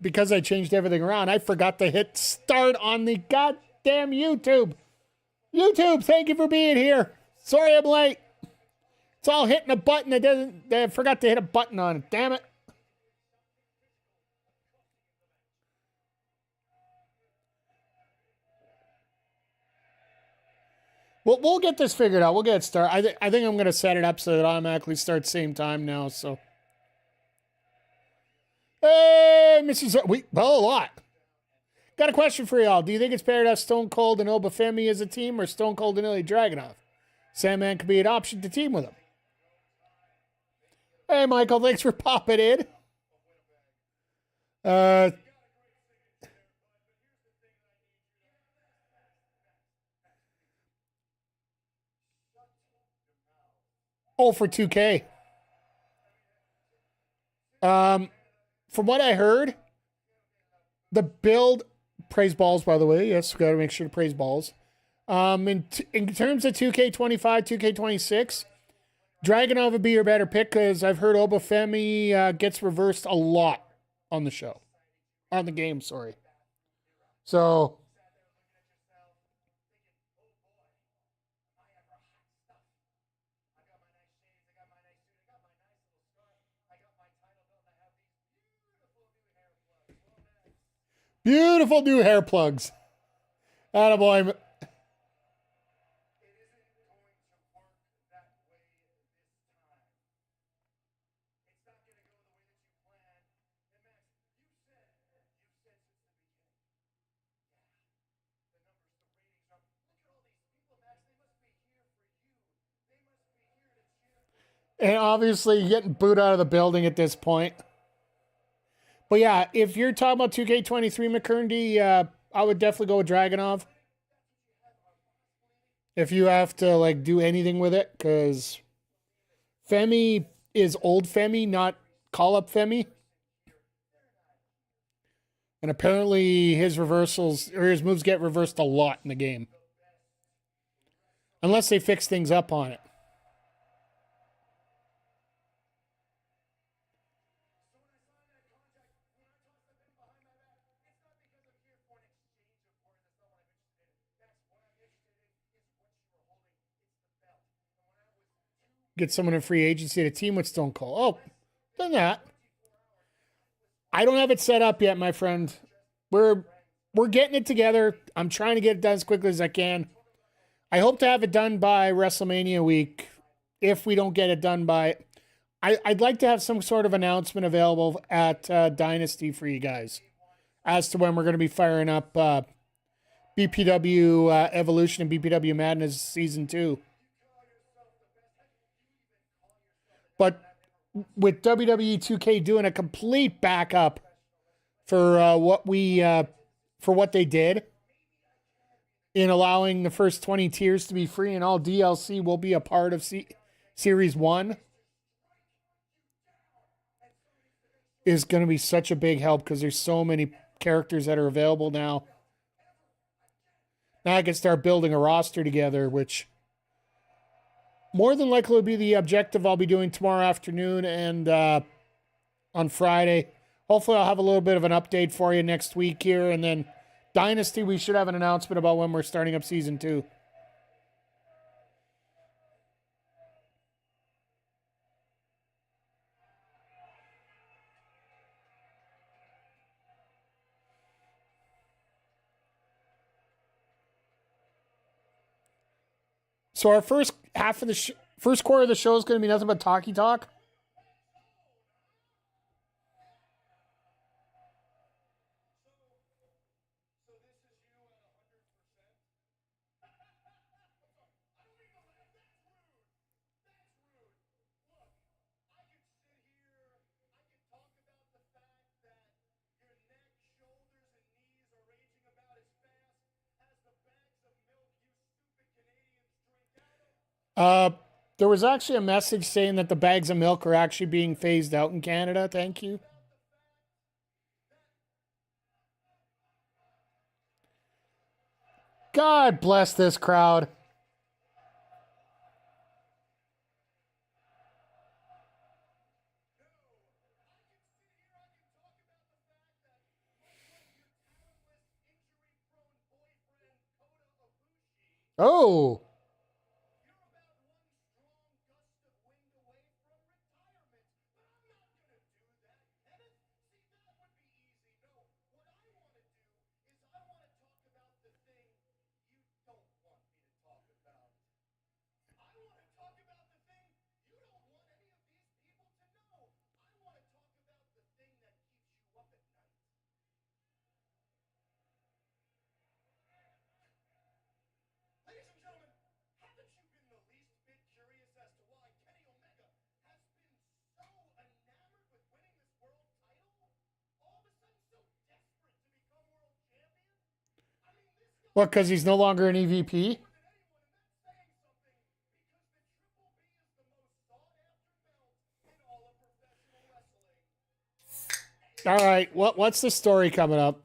because I changed everything around, I forgot to hit start on the goddamn YouTube. YouTube, thank you for being here. Sorry I'm late. It's all hitting a button that doesn't. I forgot to hit a button on it. Damn it. We'll get this figured out. We'll get it started. I think I'm going to set it up so that it automatically starts same time now. So, hey, Mrs. Well, a lot. Got a question for y'all. Do you think it's better to have Stone Cold and Obafemi as a team or Stone Cold and Ilya Dragunov? Sandman could be an option to team with him. Hey, Michael, thanks for popping in. 0 for 2K. From what I heard, the build, praise balls, by the way. Yes, we got to make sure to praise balls. In terms of 2K25, 2K26, Dragunov would be your better pick because I've heard Obafemi gets reversed a lot on the show. On the game, sorry. So, beautiful new hair plugs. Attaboy. And obviously getting booed out of the building at this point. But yeah, if you're talking about 2K23 McKerndy, I would definitely go with Dragunov. If you have to like do anything with it, because Femi is old Femi, not call-up Femi. And apparently his reversals or his moves get reversed a lot in the game. Unless they fix things up on it. Get someone in free agency to team with Stone Cold. Oh, done that. I don't have it set up yet, my friend. We're getting it together. I'm trying to get it done as quickly as I can. I hope to have it done by WrestleMania week. If we don't get it done by, I'd like to have some sort of announcement available at Dynasty for you guys as to when we're going to be firing up BPW Evolution and BPW Madness Season 2. But with WWE 2K doing a complete backup for what they did in allowing the first 20 tiers to be free and all DLC will be a part of Series 1 is going to be such a big help because there's so many characters that are available now. Now I can start building a roster together, which more than likely will be the objective I'll be doing tomorrow afternoon and on Friday. Hopefully I'll have a little bit of an update for you next week here. And then Dynasty, we should have an announcement about when we're starting up Season 2. So our first half of the first quarter of the show is going to be nothing but talky talk. There was actually a message saying that the bags of milk are actually being phased out in Canada. Thank you. God bless this crowd. Oh. What, because he's no longer an EVP? All right. What's the story coming up?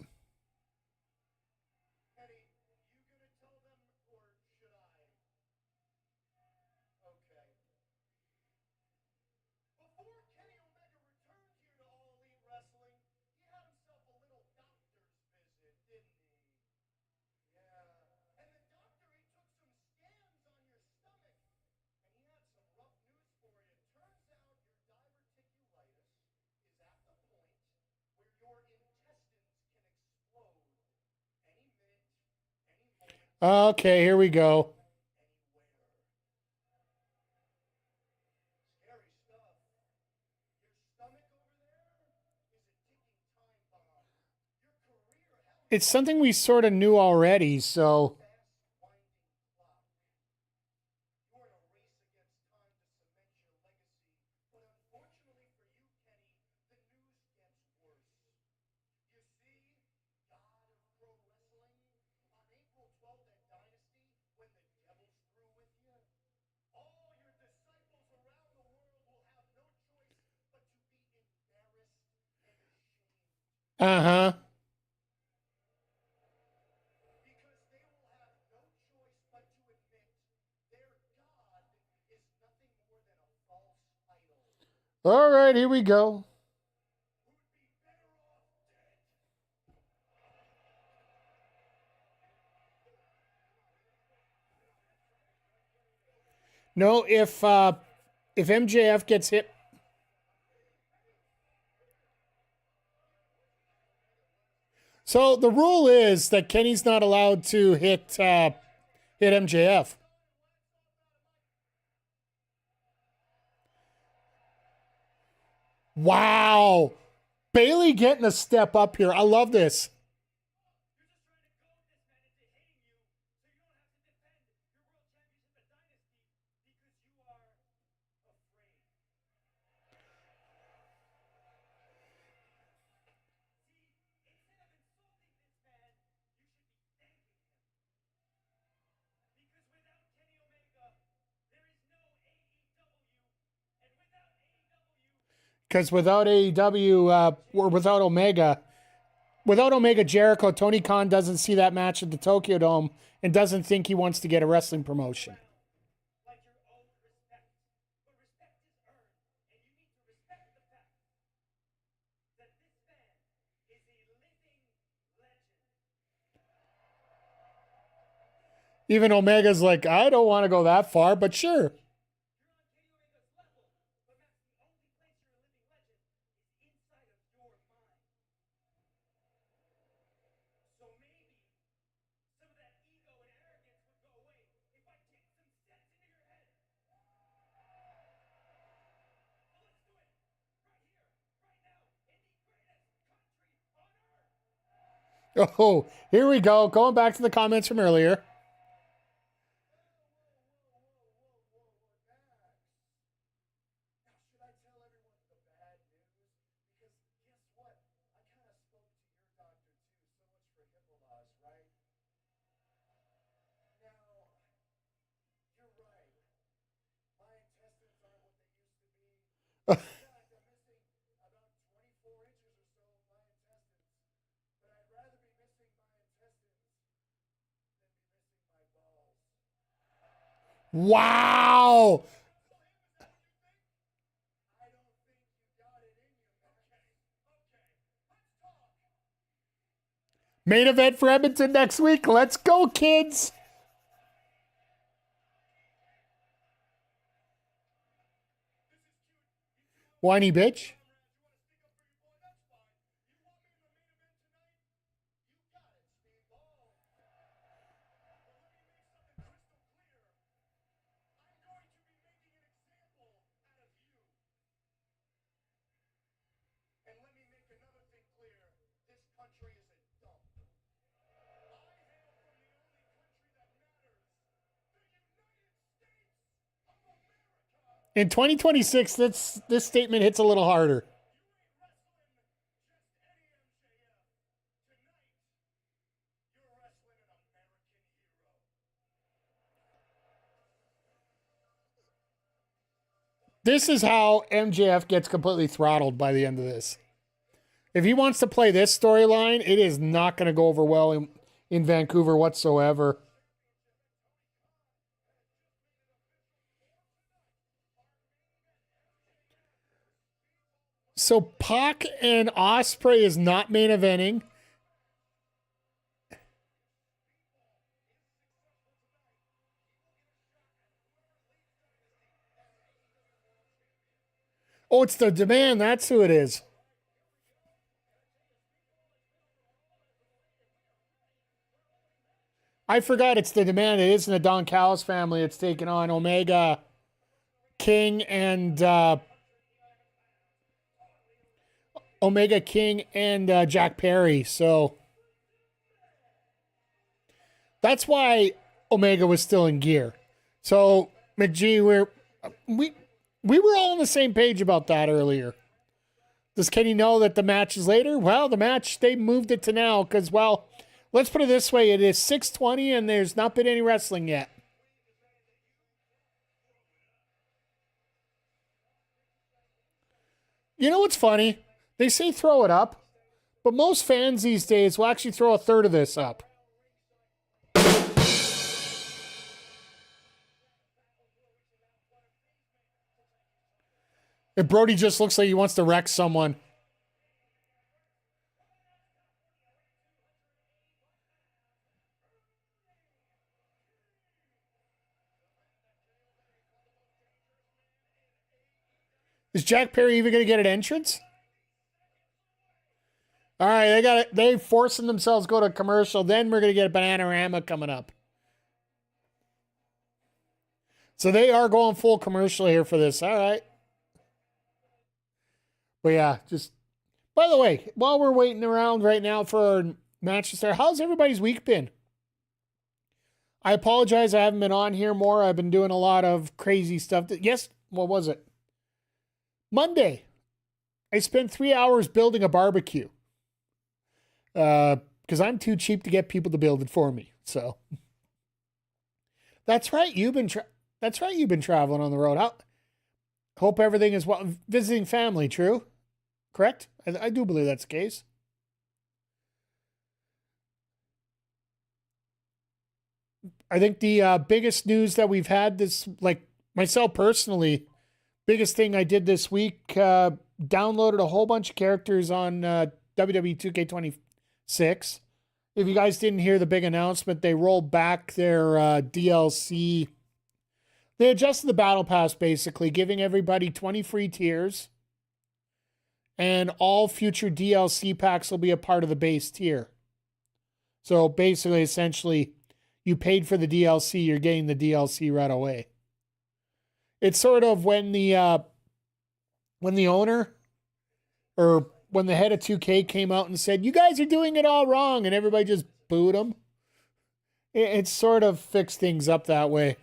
Okay, here we go. It's something we sort of knew already, so. Uh huh. All right, here we go. No, if MJF gets hit. So the rule is that Kenny's not allowed to hit MJF. Wow. Bailey getting a step up here. I love this. Because without AEW, or without Omega Jericho, Tony Khan doesn't see that match at the Tokyo Dome and doesn't think he wants to get a wrestling promotion. Even Omega's like, I don't want to go that far, but sure. Oh, here we go. Going back to the comments from earlier. Wow. Main event for Edmonton next week. Let's go, kids. Whiny bitch. In 2026, this statement hits a little harder. This is how MJF gets completely throttled by the end of this. If he wants to play this storyline, it is not going to go over well in Vancouver whatsoever. So PAC and Ospreay is not main eventing. Oh, it's the Demand. That's who it is. I forgot it's the Demand. It isn't the Don Callis family. It's taken on Omega King and Jack Perry. So that's why Omega was still in gear. So McGee, we were all on the same page about that earlier. Does Kenny know that the match is later? Well, the match, they moved it to now because, well, let's put it this way. It is 6:20 and there's not been any wrestling yet. You know what's funny? They say throw it up, but most fans these days will actually throw a third of this up. If Brody just looks like he wants to wreck someone. Is Jack Perry even going to get an entrance? All right, they forcing themselves to go to commercial. Then we're going to get a Bananarama coming up. So they are going full commercial here for this. All right. But yeah, just by the way, while we're waiting around right now for our match to start, how's everybody's week been? I apologize, I haven't been on here more. I've been doing a lot of crazy stuff. Yes, what was it? Monday, I spent 3 hours building a barbecue. Because I'm too cheap to get people to build it for me. So that's right. You've been traveling on the road. Hope everything is well. Visiting family, true? Correct? I do believe that's the case. I think the biggest news that we've had this, like myself personally, biggest thing I did this week, downloaded a whole bunch of characters on WWE 2K26. If you guys didn't hear the big announcement, they rolled back their DLC. They adjusted the battle pass, basically, giving everybody 20 free tiers. And all future DLC packs will be a part of the base tier. So basically, essentially, you paid for the DLC, you're getting the DLC right away. It's sort of when the owner or when the head of 2K came out and said, you guys are doing it all wrong, and everybody just booed him. It sort of fixed things up that way.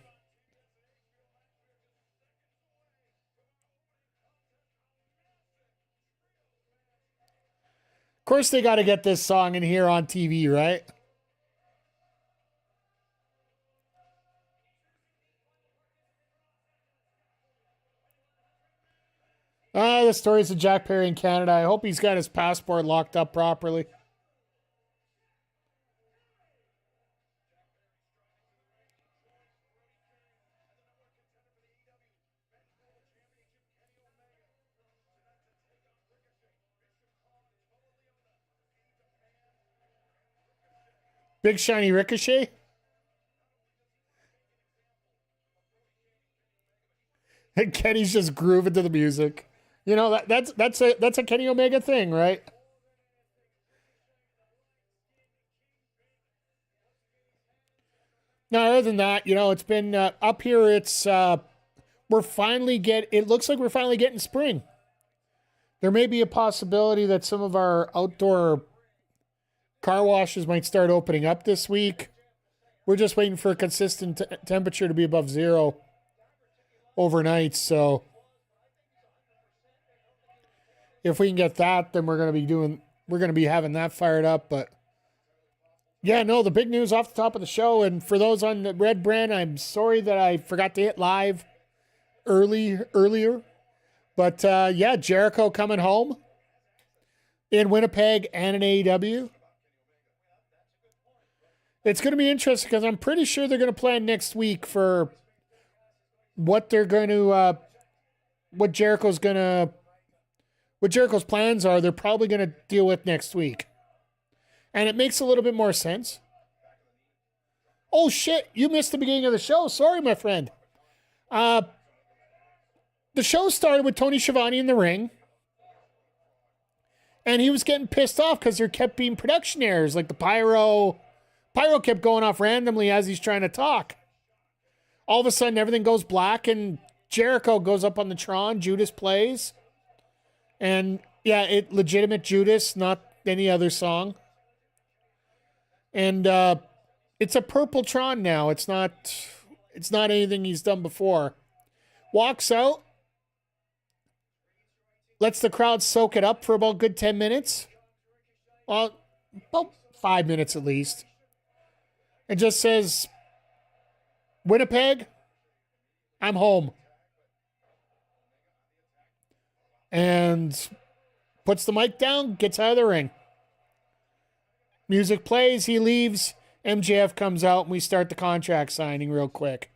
Of course, they got to get this song in here on TV, right? The stories of Jack Perry in Canada. I hope he's got his passport locked up properly. Big shiny Ricochet. And Kenny's just grooving to the music. You know, that's a Kenny Omega thing, right? Now, other than that, you know, it's been up here. It's it looks like we're finally getting spring. There may be a possibility that some of our outdoor car washes might start opening up this week. We're just waiting for a consistent temperature to be above zero overnight. So if we can get that, then we're going to be having that fired up. But yeah, no, the big news off the top of the show. And for those on the Red Brand, I'm sorry that I forgot to hit live earlier. But yeah, Jericho coming home in Winnipeg and in AEW. It's going to be interesting because I'm pretty sure they're going to plan next week for what they're going to, what Jericho's plans are. They're probably going to deal with next week. And it makes a little bit more sense. Oh, shit. You missed the beginning of the show. Sorry, my friend. The show started with Tony Schiavone in the ring. And he was getting pissed off because there kept being production errors. Like the pyro kept going off randomly as he's trying to talk. All of a sudden, everything goes black and Jericho goes up on the Tron. Judas plays. And yeah, legitimate Judas, not any other song. And it's a purple Tron now. It's not anything he's done before. Walks out. Lets the crowd soak it up for about a good 10 minutes. Well, about 5 minutes at least. And just says, Winnipeg, I'm home. And puts the mic down, gets out of the ring. Music plays, he leaves. MJF comes out, and we start the contract signing real quick.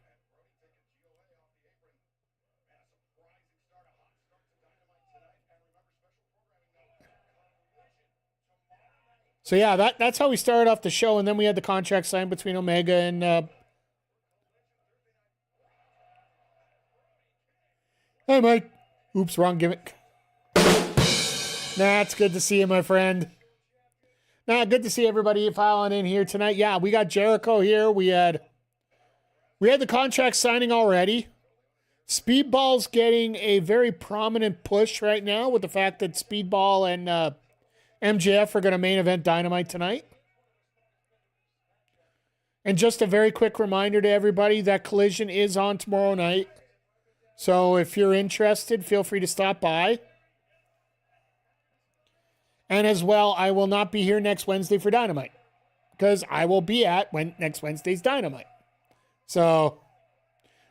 So yeah, that's how we started off the show, and then we had the contract signed between Omega and hey Mike. Oops, wrong gimmick. Nah, it's good to see you, my friend. Nah, good to see everybody filing in here tonight. Yeah, we got Jericho here. We had the contract signing already. Speedball's getting a very prominent push right now with the fact that Speedball and MJF are going to main event Dynamite tonight. And just a very quick reminder to everybody that Collision is on tomorrow night. So if you're interested, feel free to stop by. And as well, I will not be here next Wednesday for Dynamite because I will be at next Wednesday's Dynamite. So,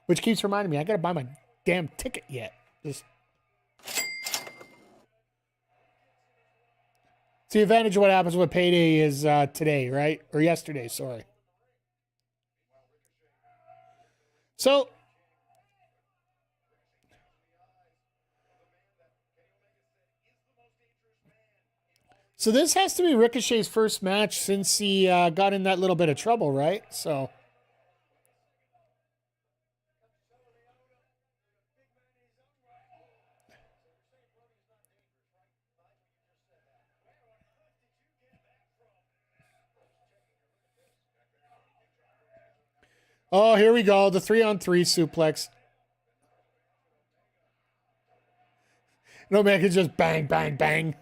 which keeps reminding me, I got to buy my damn ticket yet. It's the advantage of what happens with payday is today, right? Or yesterday, sorry. So this has to be Ricochet's first match since he got in that little bit of trouble, right? So. Oh, here we go. The 3-on-3 suplex. No man can just bang, bang, bang.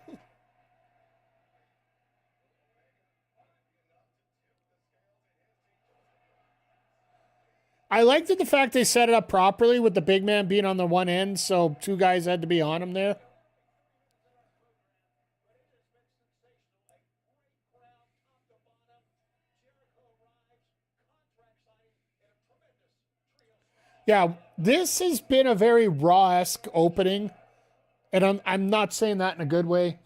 I liked the fact they set it up properly with the big man being on the one end, so two guys had to be on him there. Yeah, this has been a very Raw-esque opening, and I'm not saying that in a good way.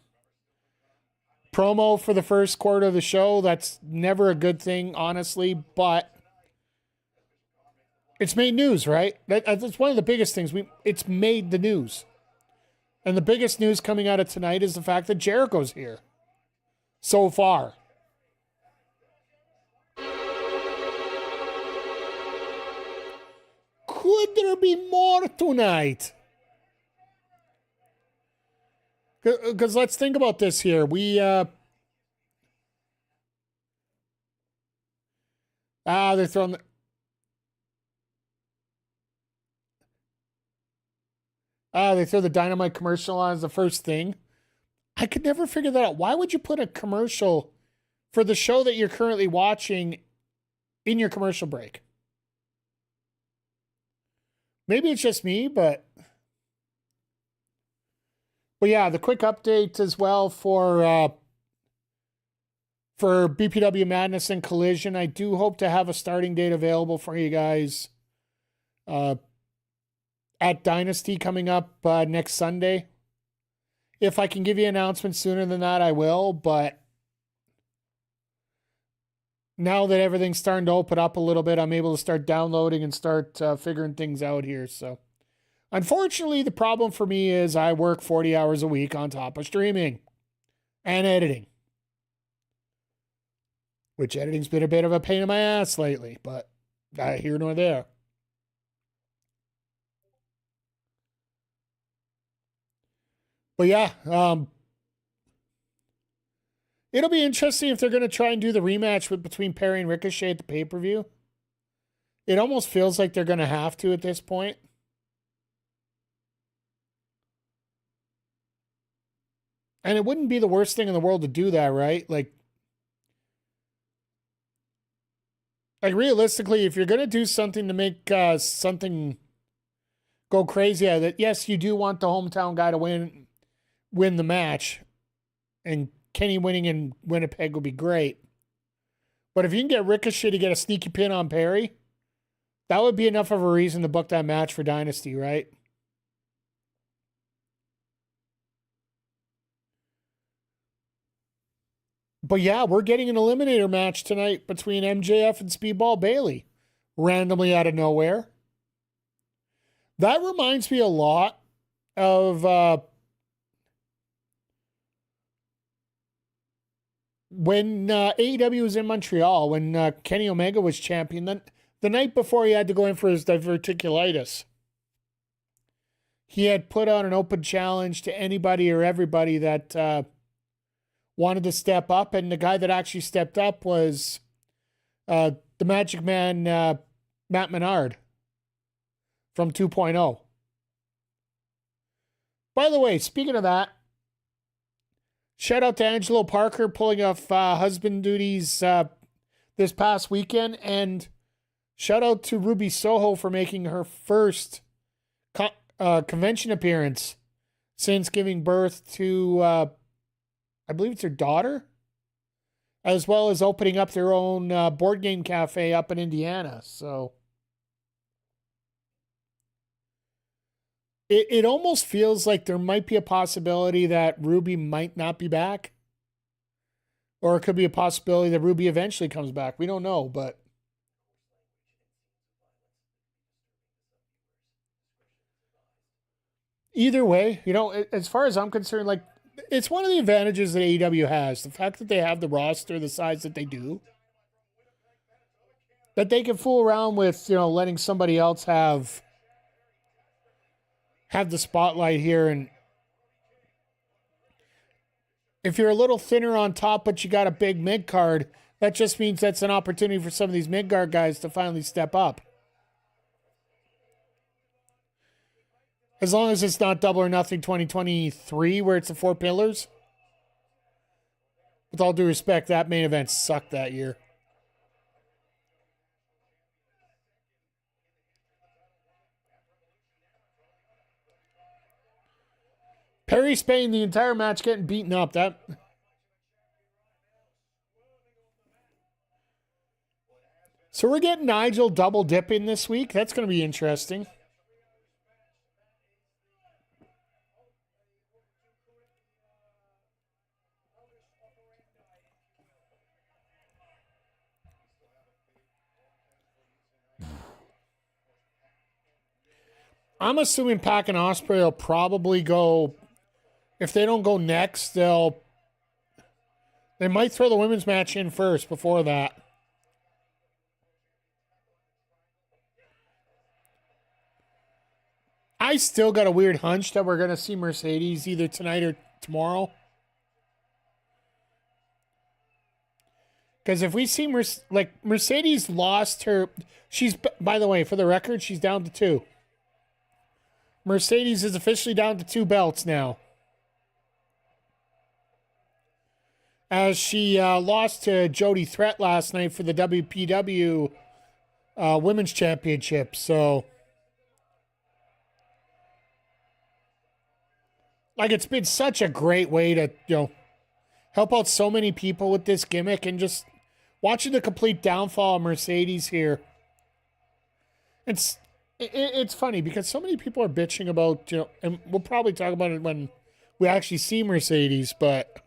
Promo for the first quarter of the show, that's never a good thing, honestly, but it's made news, right? That's one of the biggest things. It's made the news. And the biggest news coming out of tonight is the fact that Jericho's here. So far. Could there be more tonight? Because let's think about this here. They're throwing they throw the Dynamite commercial on as the first thing. I could never figure that out. Why would you put a commercial for the show that you're currently watching in your commercial break? Maybe it's just me, but yeah, the quick update as well for BPW Madness and Collision. I do hope to have a starting date available for you guys at Dynasty coming up next Sunday. If I can give you an announcement sooner than that, I will, but now that everything's starting to open up a little bit, I'm able to start downloading and start figuring things out here. So, unfortunately, the problem for me is I work 40 hours a week on top of streaming and editing, which editing's been a bit of a pain in my ass lately, but here nor there. But yeah, it'll be interesting if they're going to try and do the rematch between Perry and Ricochet at the pay-per-view. It almost feels like they're going to have to at this point. And it wouldn't be the worst thing in the world to do that, right? Like realistically, if you're going to do something to make something go crazy, that yes, you do want the hometown guy to win the match, and Kenny winning in Winnipeg would be great. But if you can get Ricochet to get a sneaky pin on Perry, that would be enough of a reason to book that match for Dynasty, right? But yeah, we're getting an eliminator match tonight between MJF and Speedball Bailey, randomly out of nowhere. That reminds me a lot of when AEW was in Montreal, when Kenny Omega was champion. Then the night before he had to go in for his diverticulitis, he had put on an open challenge to anybody or everybody that wanted to step up, and the guy that actually stepped up was the Magic Man, Matt Menard from 2.0. By the way, speaking of that, shout out to Angelo Parker pulling off husband duties this past weekend, and shout out to Ruby Soho for making her first convention appearance since giving birth to I believe it's her daughter, as well as opening up their own board game cafe up in Indiana. So it almost feels like there might be a possibility that Ruby might not be back. Or it could be a possibility that Ruby eventually comes back. We don't know, but either way, as far as I'm concerned, like, it's one of the advantages that AEW has. The fact that they have the roster the size that they do. That they can fool around with, letting somebody else have the spotlight here. And if you're a little thinner on top, but you got a big mid-card, that just means that's an opportunity for some of these mid-card guys to finally step up. As long as it's not Double or Nothing 2023, where it's the 4 pillars. With all due respect, that main event sucked that year. Perry Spain, the entire match getting beaten up. So we're getting Nigel double dipping this week. That's going to be interesting. I'm assuming PAC and Ospreay will probably go. If they don't go next, they might throw the women's match in first before that. I still got a weird hunch that we're going to see Mercedes either tonight or tomorrow. Because if we see Mercedes lost her, by the way, for the record, she's down to 2. Mercedes is officially down to 2 belts now, as she lost to Jody Threat last night for the WPW Women's Championship. So, it's been such a great way to, help out so many people with this gimmick, and just watching the complete downfall of Mercedes here. It's funny because so many people are bitching about, and we'll probably talk about it when we actually see Mercedes, but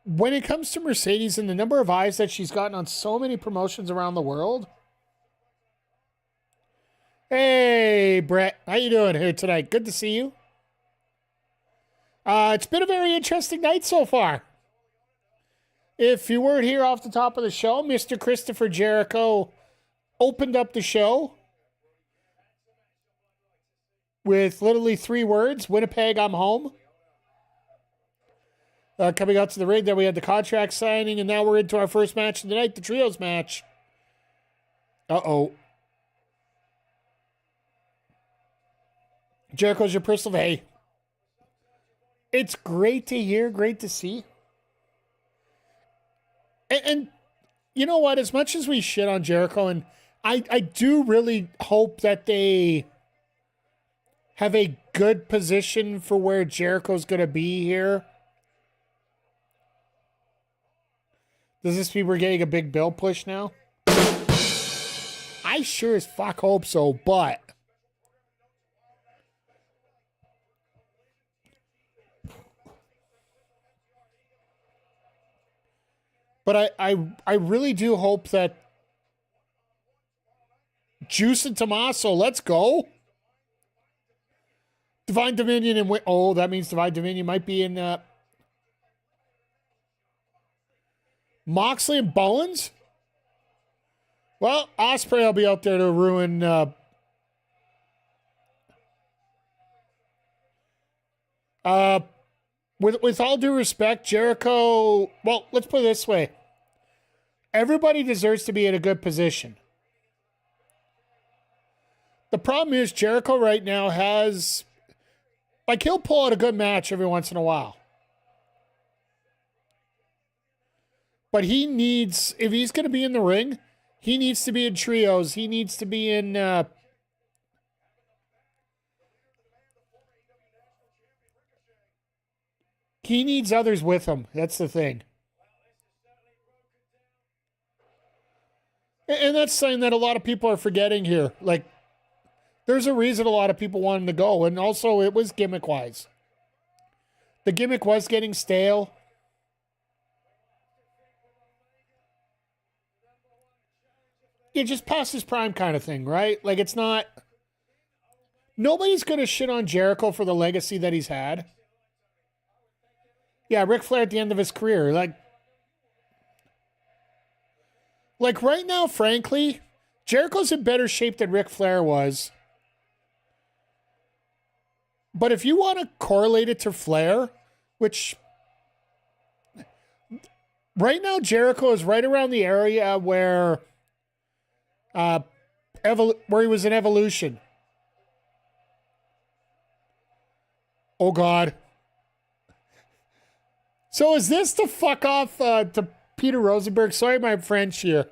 when it comes to Mercedes and the number of eyes that she's gotten on so many promotions around the world. Hey, Brett, how you doing here tonight? Good to see you. It's been a very interesting night so far. If you weren't here off the top of the show, Mr. Christopher Jericho opened up the show with literally 3 words: Winnipeg, I'm home. Coming out to the ring, then we had the contract signing, and now we're into our first match of the night, the trios match. Uh-oh. Jericho's your personal... Hey, it's great to hear, great to see. And you know what? As much as we shit on Jericho, and I do really hope that they have a good position for where Jericho's going to be here. Does this mean we're getting a big bill push now? I sure as fuck hope so, but... But I really do hope that Juice and Tommaso, let's go. Divine Dominion and... Oh, that means Divine Dominion might be in... Moxley and Bowens? Well, Ospreay will be out there to ruin... With all due respect, Jericho... Well, let's put it this way. Everybody deserves to be in a good position. The problem is Jericho right now has... he'll pull out a good match every once in a while. But he needs... If he's going to be in the ring, he needs to be in trios. He needs to be in... He needs others with him. That's the thing. And that's something that a lot of people are forgetting here. There's a reason a lot of people wanted to go. And also, it was gimmick-wise. The gimmick was getting stale. It just past his prime kind of thing, right? It's not... Nobody's going to shit on Jericho for the legacy that he's had. Yeah, Ric Flair at the end of his career. Right now, frankly, Jericho's in better shape than Ric Flair was. But if you want to correlate it to Flair, which... Right now, Jericho is right around the area where he was in Evolution. Oh, God. So is this the fuck off to Peter Rosenberg? Sorry, my French here.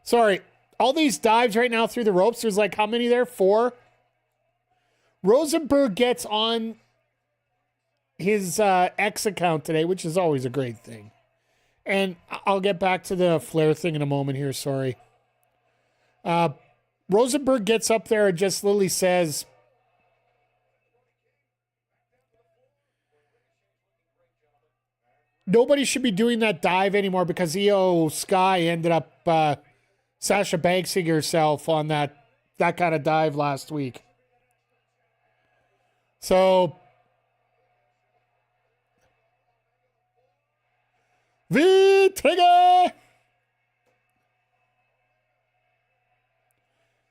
Sorry. All these dives right now through the ropes, there's how many there? 4? Rosenberg gets on his X account today, which is always a great thing. And I'll get back to the Flair thing in a moment here, sorry. Rosenberg gets up there and just literally says... Nobody should be doing that dive anymore because Io Sky ended up Sasha Banksing herself on that kind of dive last week. So, V-Trigger!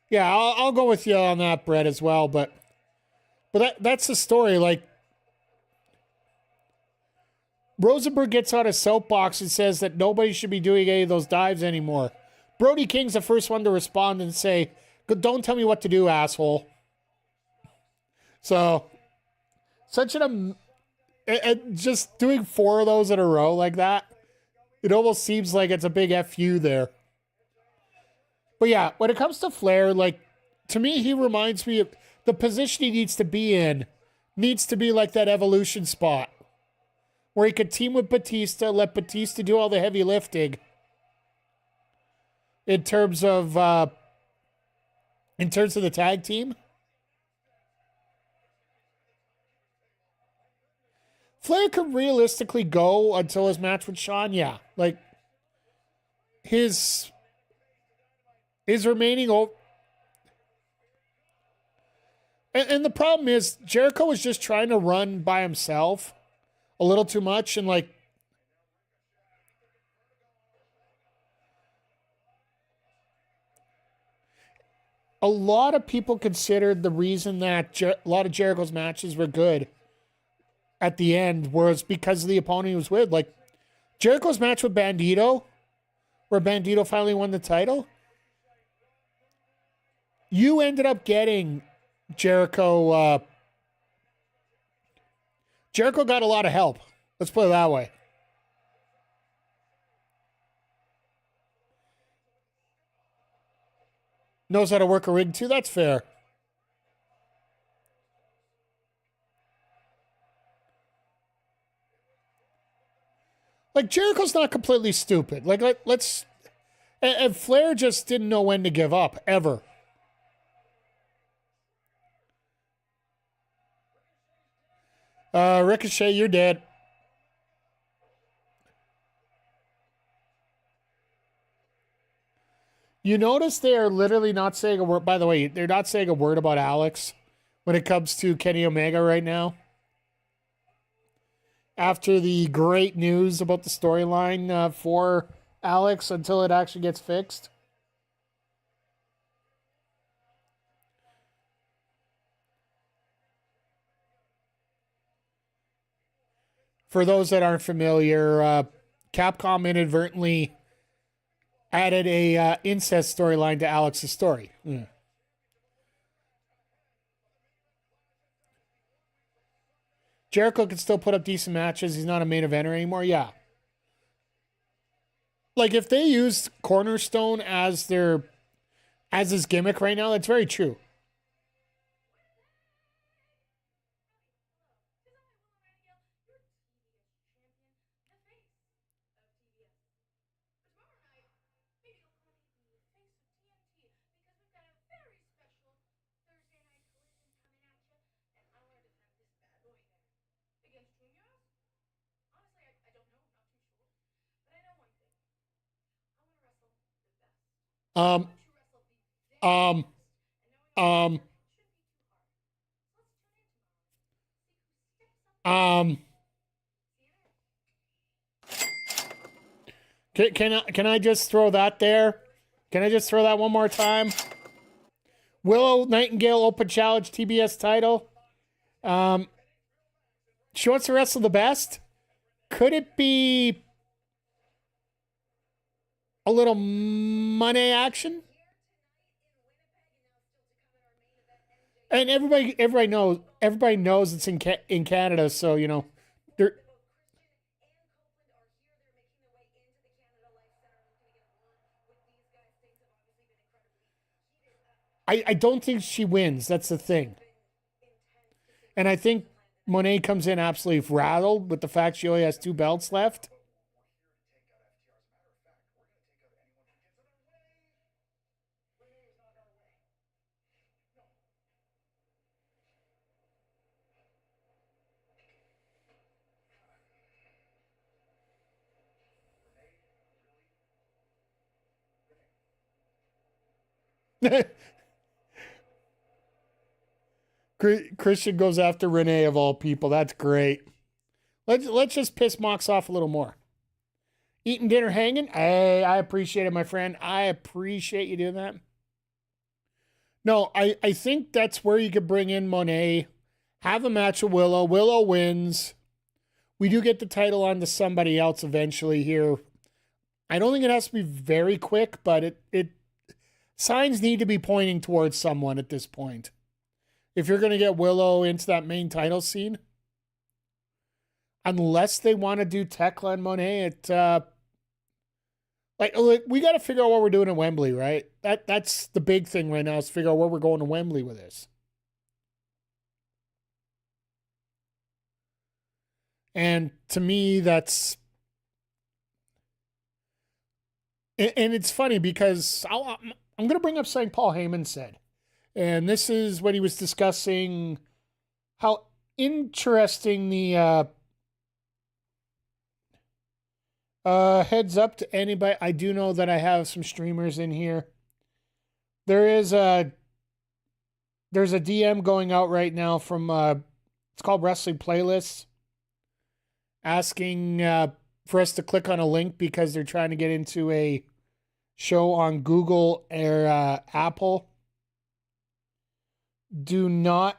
Yeah, I'll go with you on that, Brett, as well. But that's the story. Like, Rosenberg gets on a soapbox and says that nobody should be doing any of those dives anymore. Brody King's the first one to respond and say, "Don't tell me what to do, asshole." So, such an and just doing 4 of those in a row like that, it almost seems like it's a big FU there. But yeah, when it comes to Flair, like, to me, he reminds me of the position he needs to be in, needs to be like that Evolution spot where he could team with Batista, let Batista do all the heavy lifting in terms of the tag team. Flair could realistically go until his match with Shawn, yeah. Like, his remaining... And the problem is, Jericho was just trying to run by himself a little too much, and, like... A lot of people considered the reason that a lot of Jericho's matches were good at the end was because of the opponent he was with. Like, Jericho's match with Bandito, where Bandito finally won the title, you ended up getting Jericho. Jericho got a lot of help. Let's put it that way. Knows how to work a ring too. That's fair. Like, Jericho's not completely stupid. Like, let's... And Flair just didn't know when to give up, ever. Ricochet, you're dead. You notice they are literally not saying a word. By the way, they're not saying a word about Alex when it comes to Kenny Omega right now. After the great news about the storyline for Alex until it actually gets fixed. For those that aren't familiar, Capcom inadvertently added a incest storyline to Alex's story. Jericho can still put up decent matches. He's not a main eventer anymore. Yeah. Like, if they used Cornerstone as his gimmick right now, that's very true. Um, um, um, um. Can I just throw that there? Can I just throw that one more time? Willow Nightingale Open Challenge TBS title. She wants to wrestle the best. Could it be a little money action? And everybody knows it's in Canada, so you know they're. I don't think she wins. That's the thing. And I think Monet comes in absolutely rattled with the fact she only has 2 belts left. Christian goes after Renee of all people. That's great. Let's just piss Mox off a little more. Eating dinner hanging. Hey, I appreciate it, my friend. I appreciate you doing that. No, I think that's where you could bring in Monet, have a match with Willow. Willow wins. We do get the title on to somebody else eventually here. I don't think it has to be very quick, but it signs need to be pointing towards someone at this point. If you're going to get Willow into that main title scene, unless they want to do Tekla and Monet, like we got to figure out what we're doing at Wembley, right? That's the big thing right now is figure out where we're going to Wembley with this. And to me, that's, and it's funny because I'm going to bring up something Paul Heyman said. And this is when he was discussing how interesting the heads up to anybody. I do know that I have some streamers in here. There's a DM going out right now from it's called Wrestling Playlists, asking for us to click on a link because they're trying to get into a show on Google or Apple. Do not.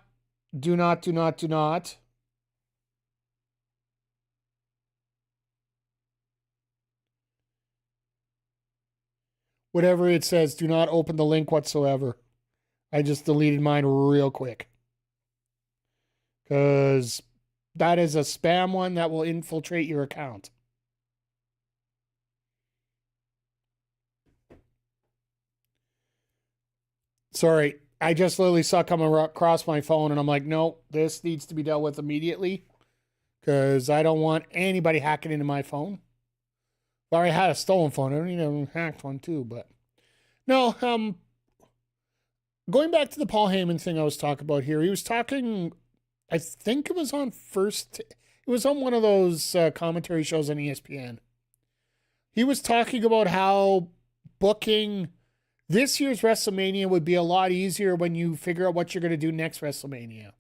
Whatever it says, do not open the link whatsoever. I just deleted mine real quick. Because that is a spam one that will infiltrate your account. Sorry, I just literally saw coming across my phone and I'm like, no, this needs to be dealt with immediately. Because I don't want anybody hacking into my phone. Well, I had a stolen phone. I don't even hacked one too, but no. Going back to the Paul Heyman thing I was talking about here, he was talking. I think it was on first. It was on one of those commentary shows on ESPN. He was talking about how booking this year's WrestleMania would be a lot easier when you figure out what you're going to do next WrestleMania.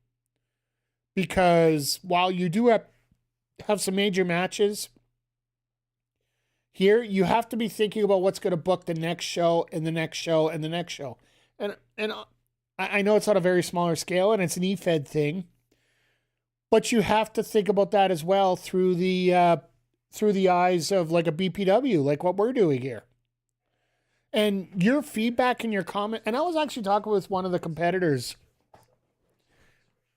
Because while you do have some major matches, here, you have to be thinking about what's going to book the next show and the next show and the next show. And I know it's on a very smaller scale and it's an E-Fed thing, but you have to think about that as well through the eyes of like a BPW, like what we're doing here. And your feedback and your comment, and I was actually talking with one of the competitors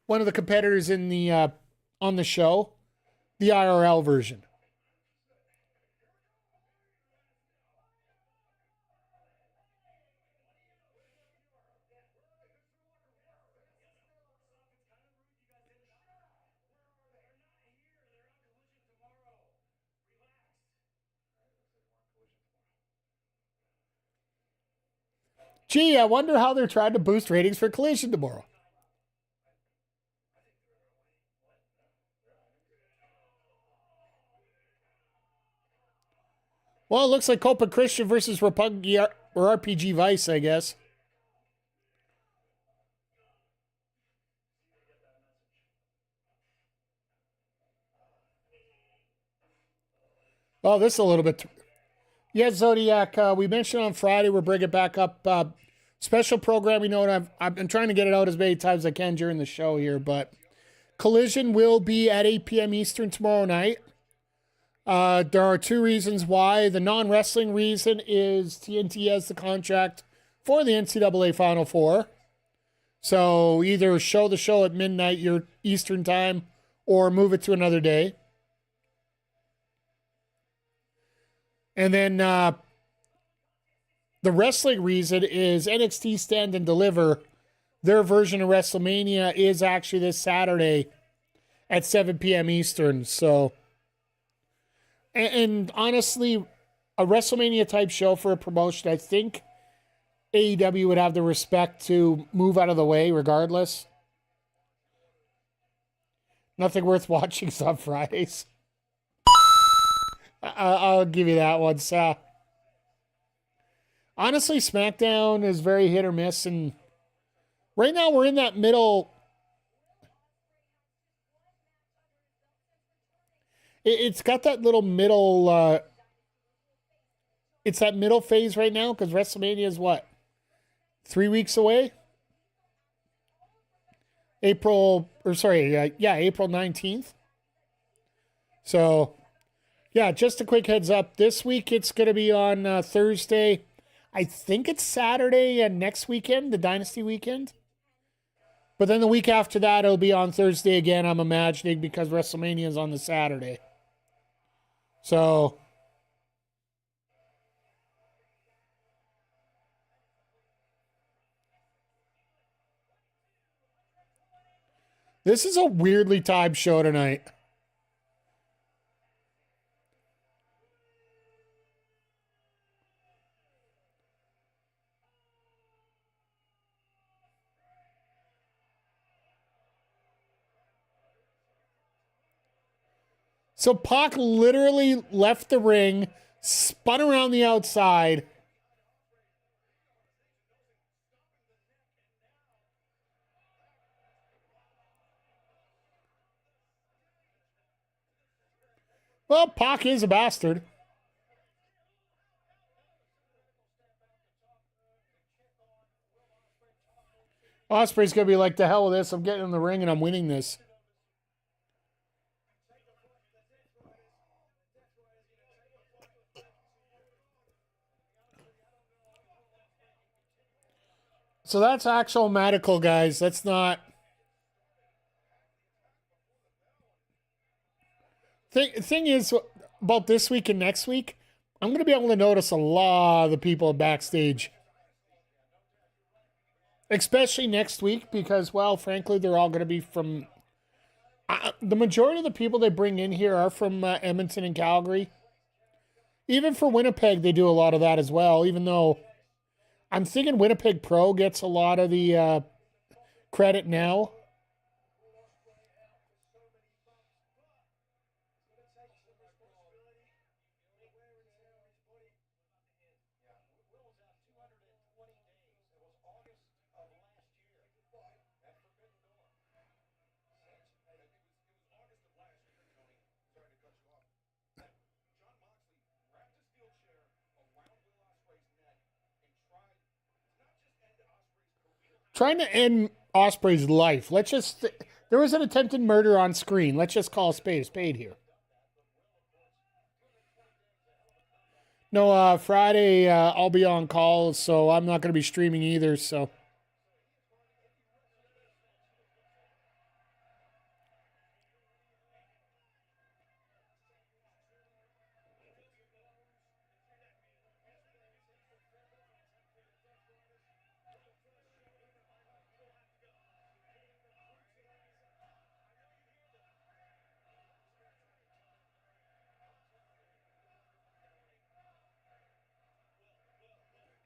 in the on the show, the IRL version. Gee, I wonder how they're trying to boost ratings for Collision tomorrow. Well, it looks like Copa Christian versus Roppongi or RPG Vice, I guess. Oh, this is a little bit. Yeah, Zodiac. We mentioned on Friday we're bringing back up special programming. You know, I've been trying to get it out as many times as I can during the show here, but Collision will be at 8 p.m. Eastern tomorrow night. There are two reasons why. The non-wrestling reason is TNT has the contract for the NCAA Final Four. So either show the show at midnight your Eastern time or move it to another day. And then the wrestling reason is NXT Stand and Deliver. Their version of WrestleMania is actually this Saturday at 7 p.m. Eastern. So, and honestly, a WrestleMania type show for a promotion, I think AEW would have the respect to move out of the way regardless. Nothing worth watching is on Fridays. I'll give you that one, so. Honestly, SmackDown is very hit or miss, and right now we're in that middle. It's got that little middle. It's that middle phase right now because WrestleMania is what? 3 weeks away? April 19th. So, yeah, just a quick heads up. This week it's going to be on Thursday. I think it's Saturday and next weekend, the Dynasty weekend. But then the week after that, it'll be on Thursday again, I'm imagining, because WrestleMania is on the Saturday. So, this is a weirdly timed show tonight. So Pac literally left the ring, spun around the outside. Well, Pac is a bastard. Ospreay's going to be like, the hell with this. I'm getting in the ring and I'm winning this. So that's actual medical, guys. That's not... Thing is, about this week and next week, I'm going to be able to notice a lot of the people backstage. Especially next week because, well, frankly, they're all going to be from... the majority of the people they bring in here are from Edmonton and Calgary. Even for Winnipeg, they do a lot of that as well, even though I'm thinking Winnipeg Pro gets a lot of the credit now. Trying to end Ospreay's life. There was an attempted murder on screen. Let's just call a spade here. No, Friday I'll be on call, so I'm not going to be streaming either, so...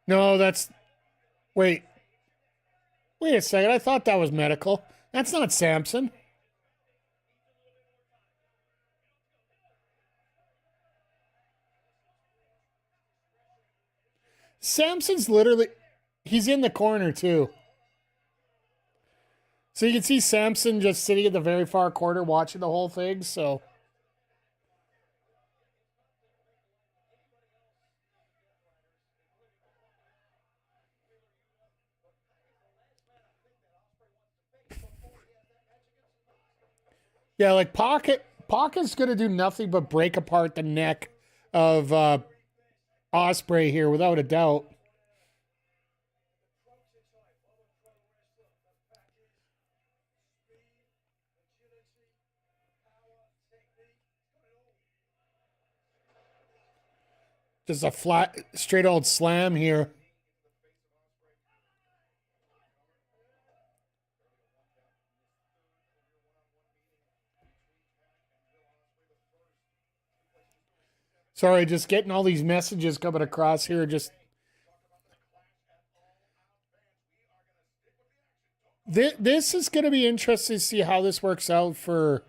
No, that's... Wait. Wait a second. I thought that was medical. That's not Samson. Samson's literally... He's in the corner, too. So you can see Samson just sitting at the very far corner watching the whole thing, so... Yeah, like Pac is going to do nothing but break apart the neck of Ospreay here, without a doubt. Just a flat, straight old slam here. Sorry, just getting all these messages coming across here. Just this is going to be interesting to see how this works out for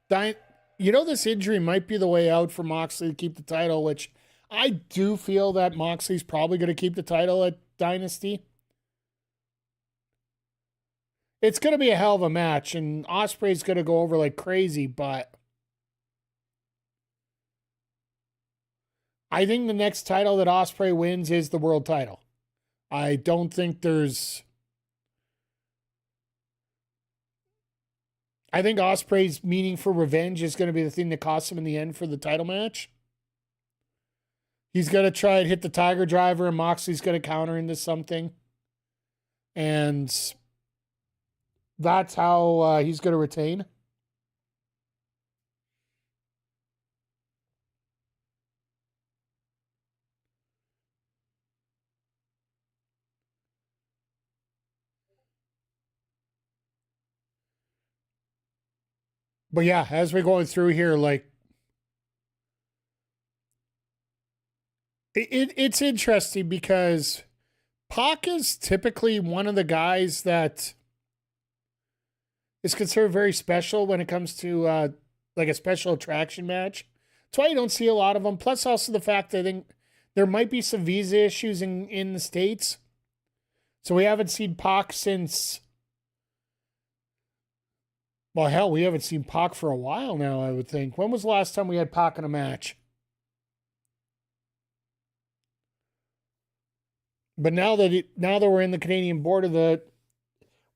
this injury might be the way out for Moxley to keep the title, which I do feel that Moxley's probably going to keep the title at Dynasty. It's going to be a hell of a match, and Ospreay's going to go over like crazy, but I think the next title that Ospreay wins is the world title. I don't think there's... I think Ospreay's meaning for revenge is going to be the thing that costs him in the end for the title match. He's going to try and hit the Tiger Driver, and Moxley's going to counter into something. And that's how he's going to retain. But yeah, as we're going through here, like, it's interesting because PAC is typically one of the guys that is considered very special when it comes to like a special attraction match. That's why you don't see a lot of them. Plus, also the fact that I think there might be some visa issues in the States. So we haven't seen PAC since... Well, hell, we haven't seen PAC for a while now, I would think. When was the last time we had PAC in a match? But now that we're in the Canadian border,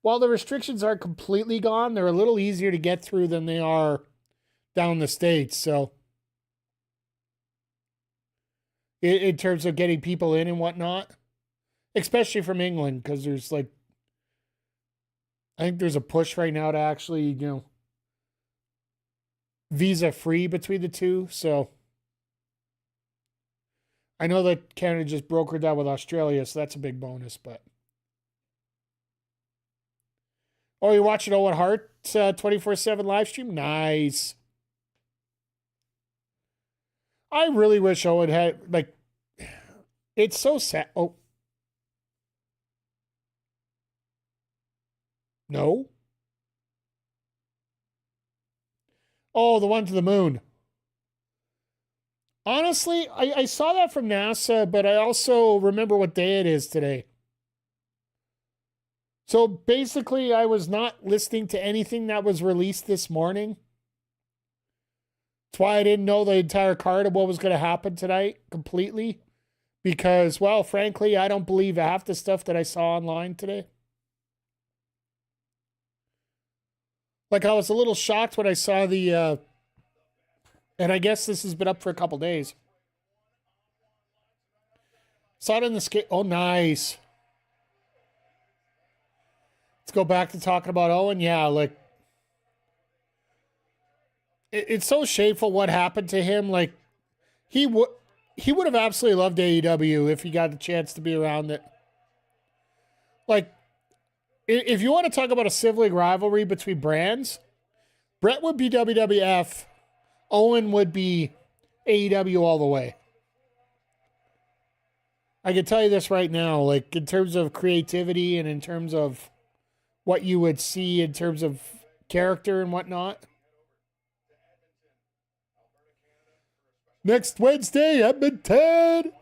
while the restrictions aren't completely gone, they're a little easier to get through than they are down the States. So in terms of getting people in and whatnot, especially from England, because there's like, I think there's a push right now to actually, visa free between the two. So I know that Canada just brokered that with Australia, so that's a big bonus. But oh, you're watching Owen Hart's 24/7 live stream? Nice. I really wish Owen had, like, it's so sad. Oh. No. Oh, the one to the moon. Honestly, I saw that from NASA, but I also remember what day it is today. So basically, I was not listening to anything that was released this morning. That's why I didn't know the entire card of what was going to happen tonight completely. Because, well, frankly, I don't believe half the stuff that I saw online today. Like, I was a little shocked when I saw the... and I guess this has been up for a couple days. Saw it in the skate. Oh, nice. Let's go back to talking about Owen. Yeah, like, it's so shameful what happened to him. Like, he would have absolutely loved AEW if he got the chance to be around it. Like, if you want to talk about a sibling rivalry between brands, Brett would be WWF. Owen would be AEW all the way. I can tell you this right now, like, in terms of creativity and in terms of what you would see in terms of character and whatnot. Next Wednesday, Edmonton.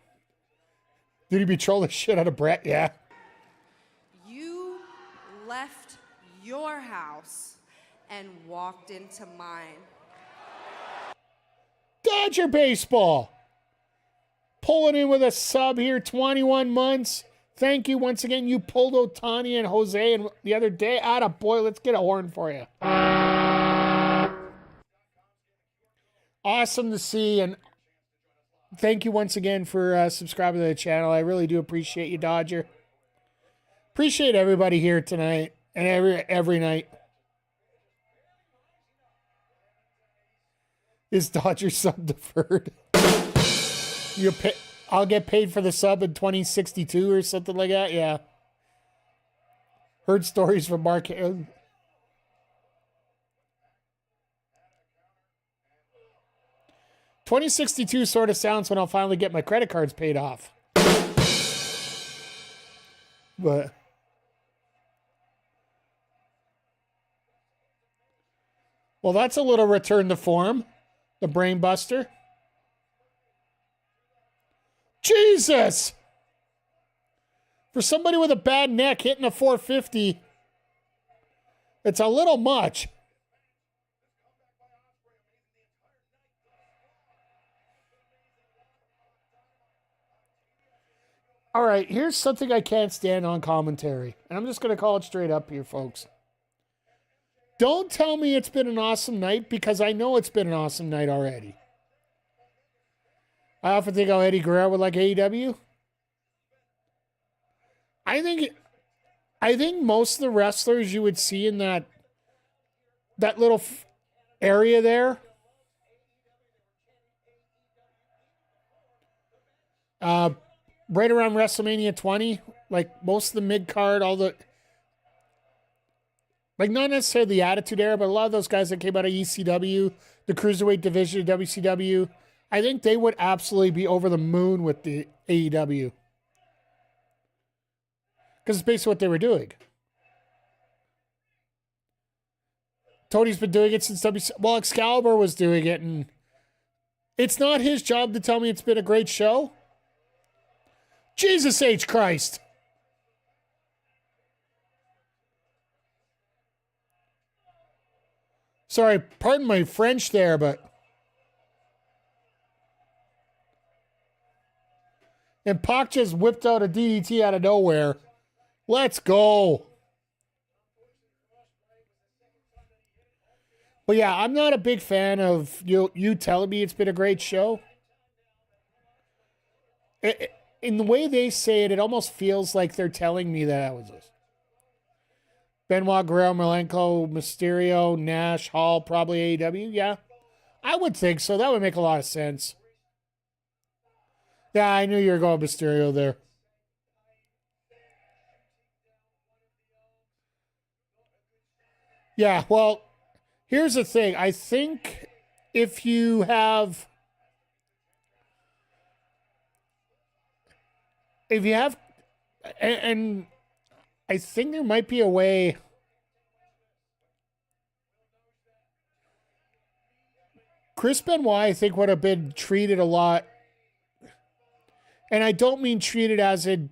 Did he be trolling the shit out of Brett? Yeah. You left your house and walked into mine. Dodger baseball. Pulling in with a sub here, 21 months. Thank you once again. You pulled Otani and Jose and the other day. Attaboy, let's get a horn for you. Awesome to see, and thank you once again for subscribing to the channel. I really do appreciate you, Dodger. Appreciate everybody here tonight and every night. Is Dodger sub deferred? I'll get paid for the sub in 2062 or something like that. Yeah. Heard stories from Mark. 2062 sort of sounds when I'll finally get my credit cards paid off. But well, that's a little return to form. The brain buster. Jesus! For somebody with a bad neck hitting a 450, it's a little much. All right, here's something I can't stand on commentary. And I'm just going to call it straight up here, folks. Don't tell me it's been an awesome night, because I know it's been an awesome night already. I often think, Eddie Guerrero would like AEW. I think most of the wrestlers you would see in that little area there, right around WrestleMania 20, like most of the mid card, all the, like not necessarily the Attitude Era, but a lot of those guys that came out of ECW, the Cruiserweight division of WCW, I think they would absolutely be over the moon with the AEW. Because it's basically what they were doing. Tony's been doing it since well, Excalibur was doing it, and it's not his job to tell me it's been a great show. Jesus H. Christ. Sorry, pardon my French there, but... And PAC just whipped out a DDT out of nowhere. Let's go. But yeah, I'm not a big fan of you telling me it's been a great show. In the way they say it, it almost feels like they're telling me that was this. Benoit, Guerrero, Malenko, Mysterio, Nash, Hall, probably AEW. Yeah, I would think so. That would make a lot of sense. Yeah, I knew you were going Mysterio there. Yeah, well, here's the thing. I think if you have... And I think there might be a way... Chris Benoit, I think, would have been treated a lot... And I don't mean treated as in,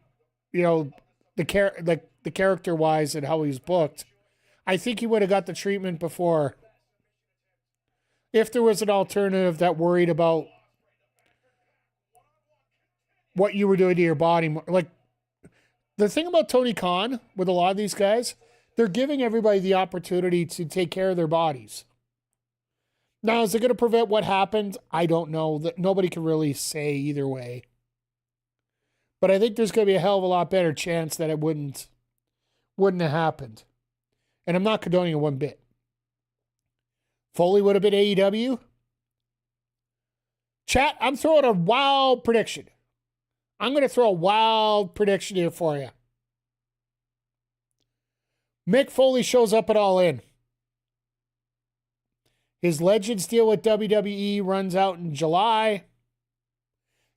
the character-wise and how he was booked. I think he would have got the treatment before. If there was an alternative that worried about what you were doing to your body. Like, the thing about Tony Khan, with a lot of these guys, they're giving everybody the opportunity to take care of their bodies. Now, is it going to prevent what happened? I don't know. That nobody can really say either way. But I think there's going to be a hell of a lot better chance that it wouldn't have happened. And I'm not condoning it one bit. Foley would have been AEW. Chat, I'm throwing a wild prediction. I'm going to throw a wild prediction here for you. Mick Foley shows up at All In. His Legends deal with WWE runs out in July.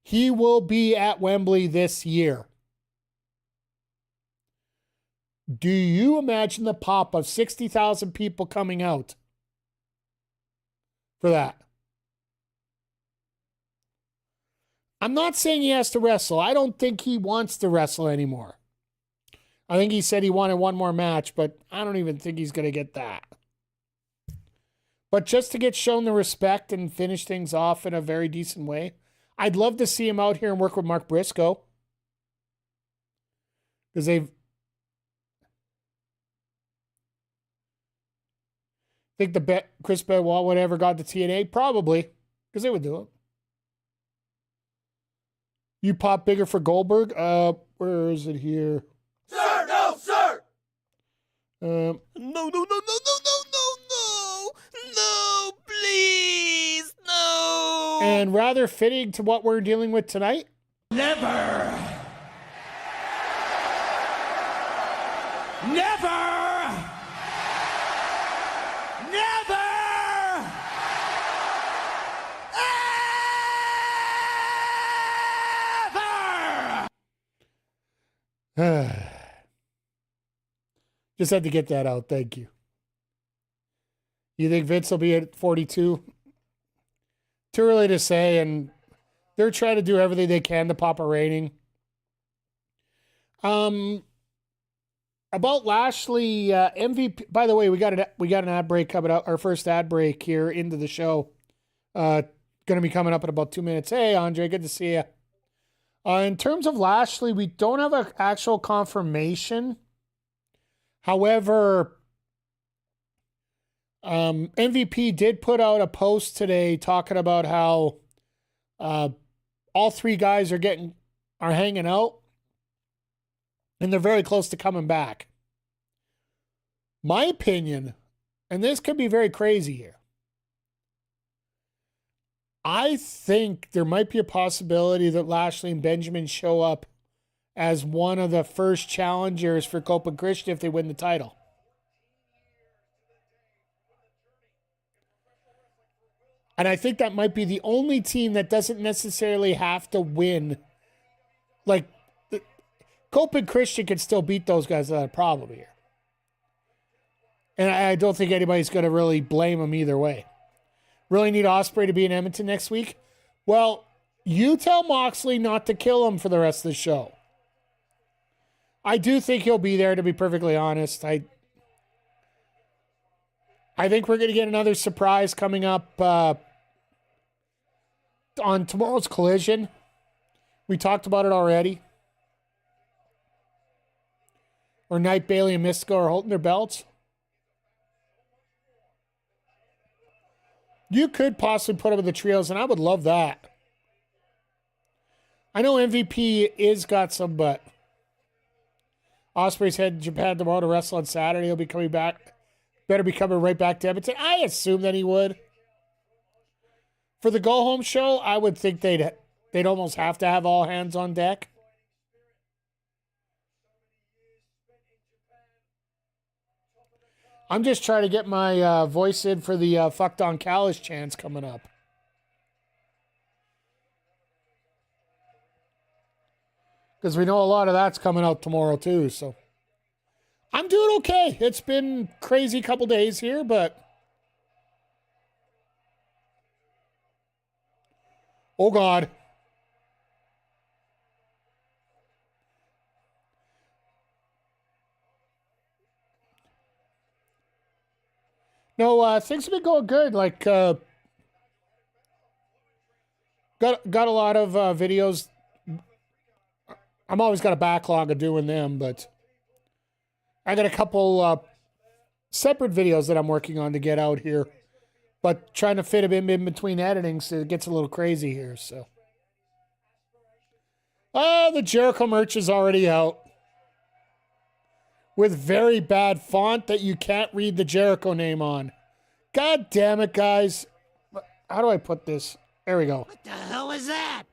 He will be at Wembley this year. Do you imagine the pop of 60,000 people coming out for that? I'm not saying he has to wrestle. I don't think he wants to wrestle anymore. I think he said he wanted one more match, but I don't even think he's going to get that. But just to get shown the respect and finish things off in a very decent way, I'd love to see him out here and work with Mark Briscoe. Because think Chris Benoit would ever got the TNA? Probably. Because they would do it. You pop bigger for Goldberg? Where is it here? Sir, no, sir! No, Please, no! And rather fitting to what we're dealing with tonight. Never! Never! Never! Ever! Just had to get that out. Thank you. You think Vince will be at 42? Too early to say, and they're trying to do everything they can to pop a rating. About Lashley, MVP. By the way, we got an ad break coming up. Our first ad break here into the show. Going to be coming up in about 2 minutes. Hey, Andre, good to see you. In terms of Lashley, we don't have an actual confirmation. However, MVP did put out a post today talking about how all three guys are hanging out, and they're very close to coming back. My opinion, and this could be very crazy here, I think there might be a possibility that Lashley and Benjamin show up as one of the first challengers for Cope and Christian if they win the title. And I think that might be the only team that doesn't necessarily have to win. Like, Cope and Christian can still beat those guys without a problem here. And I don't think anybody's going to really blame them either way. Really need Ospreay to be in Edmonton next week? Well, you tell Moxley not to kill him for the rest of the show. I do think he'll be there, to be perfectly honest. I think we're going to get another surprise coming up on tomorrow's Collision. We talked about it already. Or Knight, Bailey, and Mystico are holding their belts. You could possibly put them in the trios, and I would love that. I know MVP is got some, but Ospreay's heading to Japan tomorrow to wrestle on Saturday. He'll be coming back. Better be coming right back to Edmonton. I assume that he would. For the go-home show, I would think they'd almost have to have all hands on deck. I'm just trying to get my voice in for the Fuck Don Callis chants coming up. Because we know a lot of that's coming out tomorrow too, so. I'm doing okay. It's been a crazy couple days here, but. Oh, God. No, things have been going good. Like, got a lot of videos. I'm always got a backlog of doing them, but I got a couple separate videos that I'm working on to get out here. But trying to fit them in between editing, so it gets a little crazy here. So, the Jericho merch is already out with very bad font that you can't read the Jericho name on. God damn it, guys! How do I put this? There we go. What the hell is that?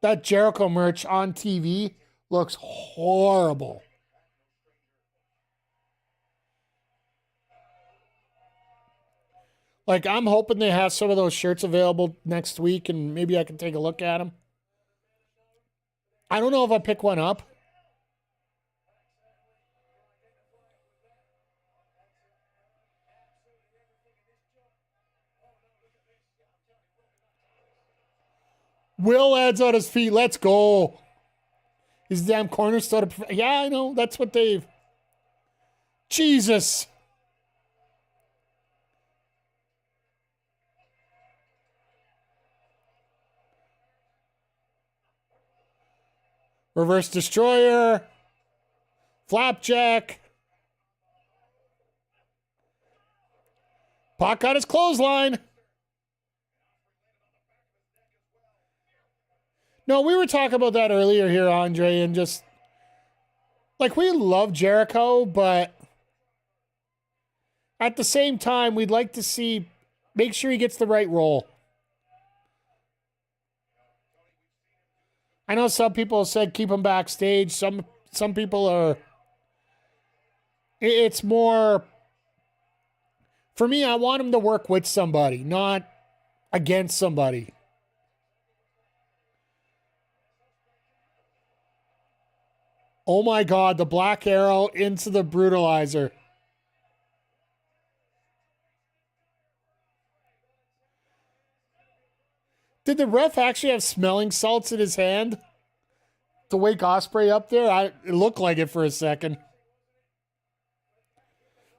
That Jericho merch on TV looks horrible. Like, I'm hoping they have some of those shirts available next week, and maybe I can take a look at them. I don't know if I pick one up. Will adds on his feet. Let's go. His damn cornerstone. Yeah, I know. That's what they've. Jesus. Reverse Destroyer. Flapjack. Pac on his clothesline. No, we were talking about that earlier here, Andre, and just, like, we love Jericho, but at the same time, we'd like to make sure he gets the right role. I know some people said keep him backstage. Some people are, it's more, for me, I want him to work with somebody, not against somebody. Oh my God, the Black Arrow into the Brutalizer. Did the ref actually have smelling salts in his hand to wake Ospreay up there? It looked like it for a second.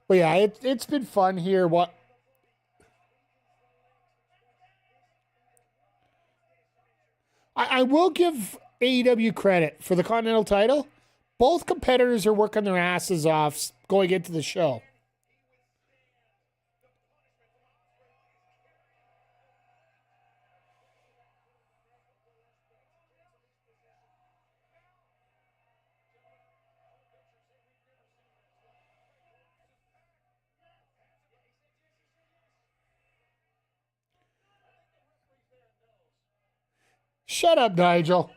But yeah, it's been fun here. I will give AEW credit for the Continental title. Both competitors are working their asses off going into the show. Shut up, Nigel.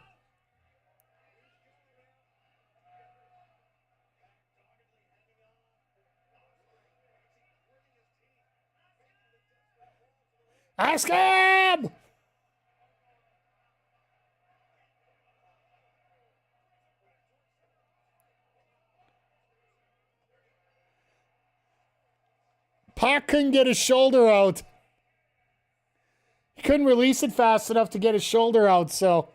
Ask him! PAC couldn't get his shoulder out. He couldn't release it fast enough to get his shoulder out, so.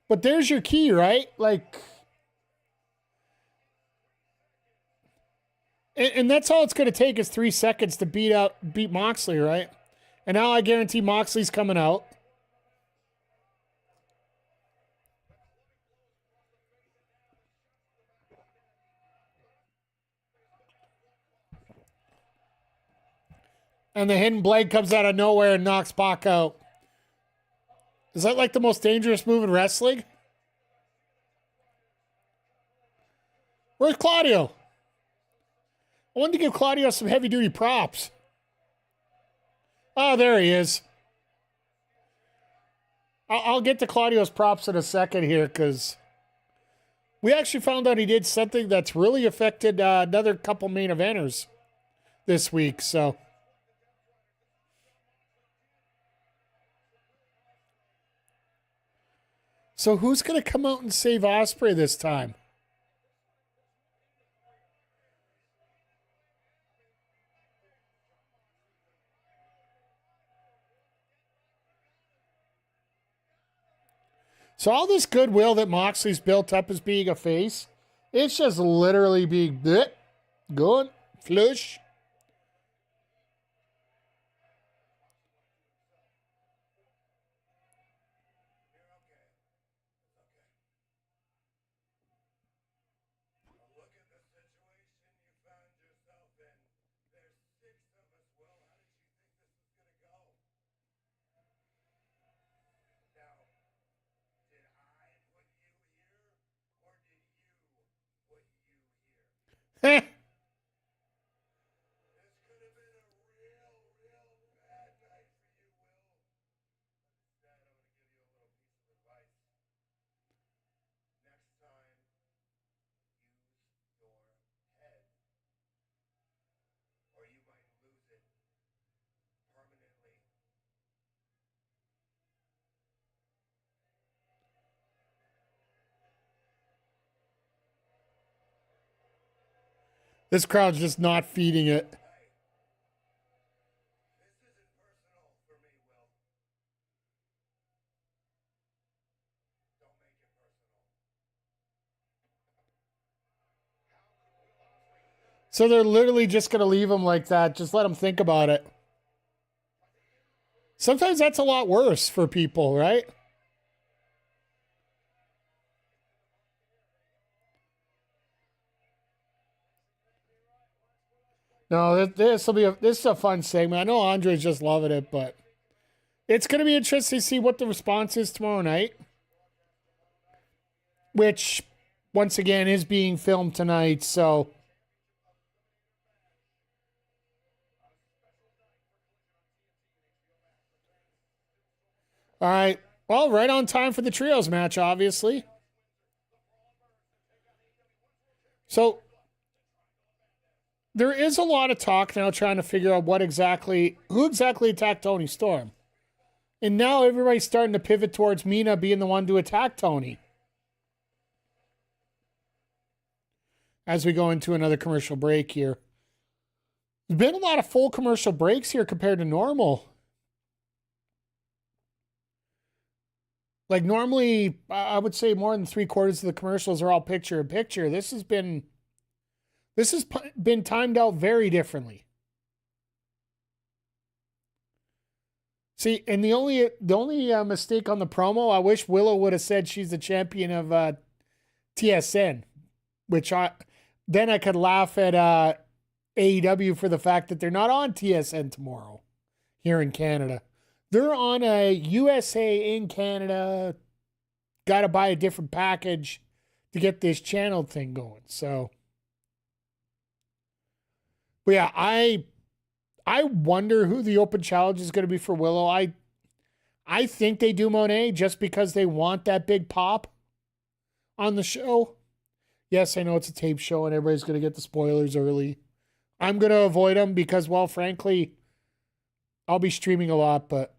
But there's your key, right? Like. And that's all it's going to take is 3 seconds to beat Moxley, right? And now I guarantee Moxley's coming out. And the hidden blade comes out of nowhere and knocks PAC out. Is that like the most dangerous move in wrestling? Where's Claudio? I wanted to give Claudio some heavy-duty props. Oh, there he is. I'll get to Claudio's props in a second here because we actually found out he did something that's really affected another couple main eventers this week. So who's going to come out and save Ospreay this time? So all this goodwill that Moxley's built up as being a face, it's just literally being good, flush. Heh. This crowd's just not feeding it. So they're literally just going to leave him like that. Just let him think about it. Sometimes that's a lot worse for people, right? No, this is a fun segment. I know Andre's just loving it, but it's going to be interesting to see what the response is tomorrow night, which once again is being filmed tonight. So, all right, well, right on time for the trios match, obviously. So there is a lot of talk now trying to figure out who exactly attacked Tony Storm. And now everybody's starting to pivot towards Mina being the one to attack Tony. As we go into another commercial break here. There's been a lot of full commercial breaks here compared to normal. Like normally, I would say more than 3/4 of the commercials are all picture-in-picture. This has been timed out very differently. See, and the only mistake on the promo, I wish Willow would have said she's the champion of TSN, which I could laugh at AEW for the fact that they're not on TSN tomorrow here in Canada. They're on a USA in Canada. Got to buy a different package to get this channel thing going. So, but yeah, I I wonder who the open challenge is going to be for Willow. I think they do Monet just because they want that big pop on the show. Yes, I know it's a tape show and everybody's going to get the spoilers early. I'm going to avoid them because, well, frankly, I'll be streaming a lot, but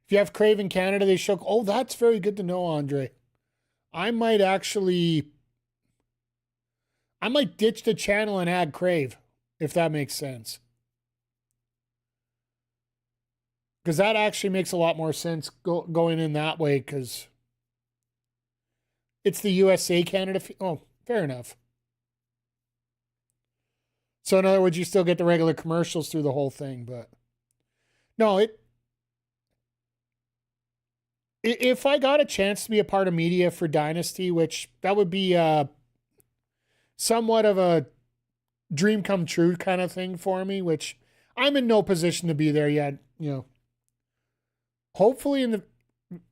if you have Crave in Canada, they show, oh, that's very good to know, Andre. I might ditch the channel and add Crave, if that makes sense. Because that actually makes a lot more sense going in that way, because it's the USA Canada. Oh, fair enough. So in other words, you still get the regular commercials through the whole thing, but no, if I got a chance to be a part of media for Dynasty, which that would be somewhat of a dream come true kind of thing for me, which I'm in no position to be there yet, you know. Hopefully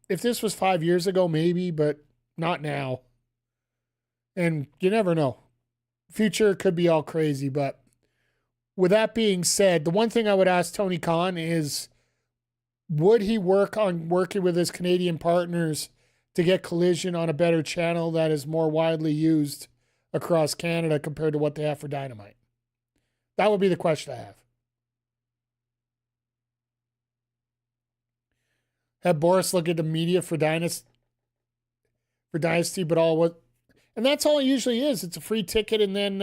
if this was 5 years ago, maybe, but not now. And you never know. Future could be all crazy, but with that being said, the one thing I would ask Tony Khan is, would he work on working with his Canadian partners to get Collision on a better channel that is more widely used across Canada compared to what they have for Dynamite? That would be the question I have. Have Boris look at the media for Dynasty, but all what, and that's all it usually is. It's a free ticket, and then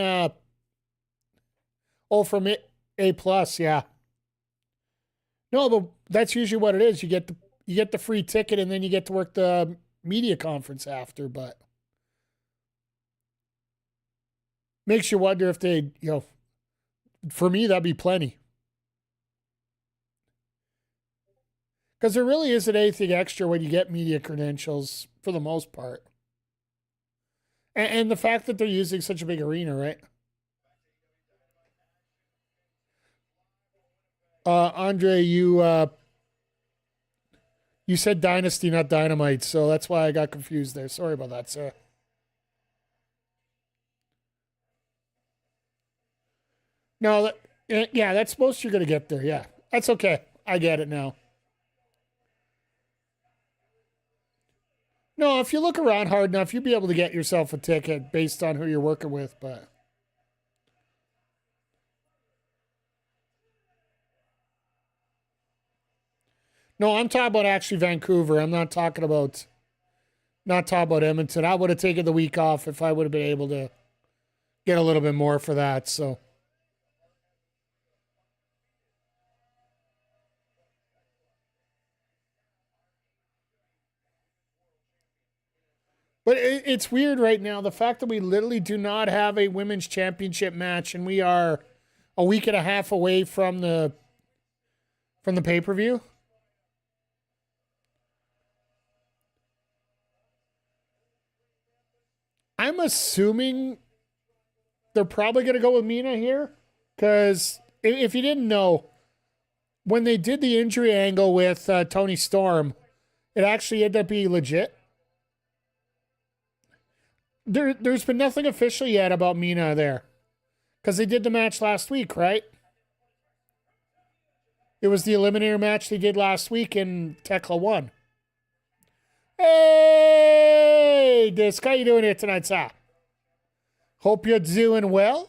from A plus, yeah. No, but that's usually what it is. You get the free ticket, and then you get to work the media conference after. But makes you wonder if they, you know, for me that'd be plenty. Because there really isn't anything extra when you get media credentials for the most part. And the fact that they're using such a big arena, right? Andre, you said Dynasty, not Dynamite, so that's why I got confused there. Sorry about that, sir. No, yeah, that's most you're going to get there. Yeah, that's okay. I get it now. No, if you look around hard enough, you'll be able to get yourself a ticket based on who you're working with, but no, I'm talking about actually Vancouver. I'm not talking about Edmonton. I would have taken the week off if I would have been able to get a little bit more for that, so. But it's weird right now, the fact that we literally do not have a women's championship match, and we are a week and a half away from the pay-per-view. I'm assuming they're probably going to go with Mina here, because if you didn't know, when they did the injury angle with Tony Storm, it actually ended up being legit. There's been nothing official yet about Mina there, because they did the match last week, right? It was the Eliminator match they did last week, and Tekla won. Hey, Disc, how you doing here tonight, sir? Hope you're doing well.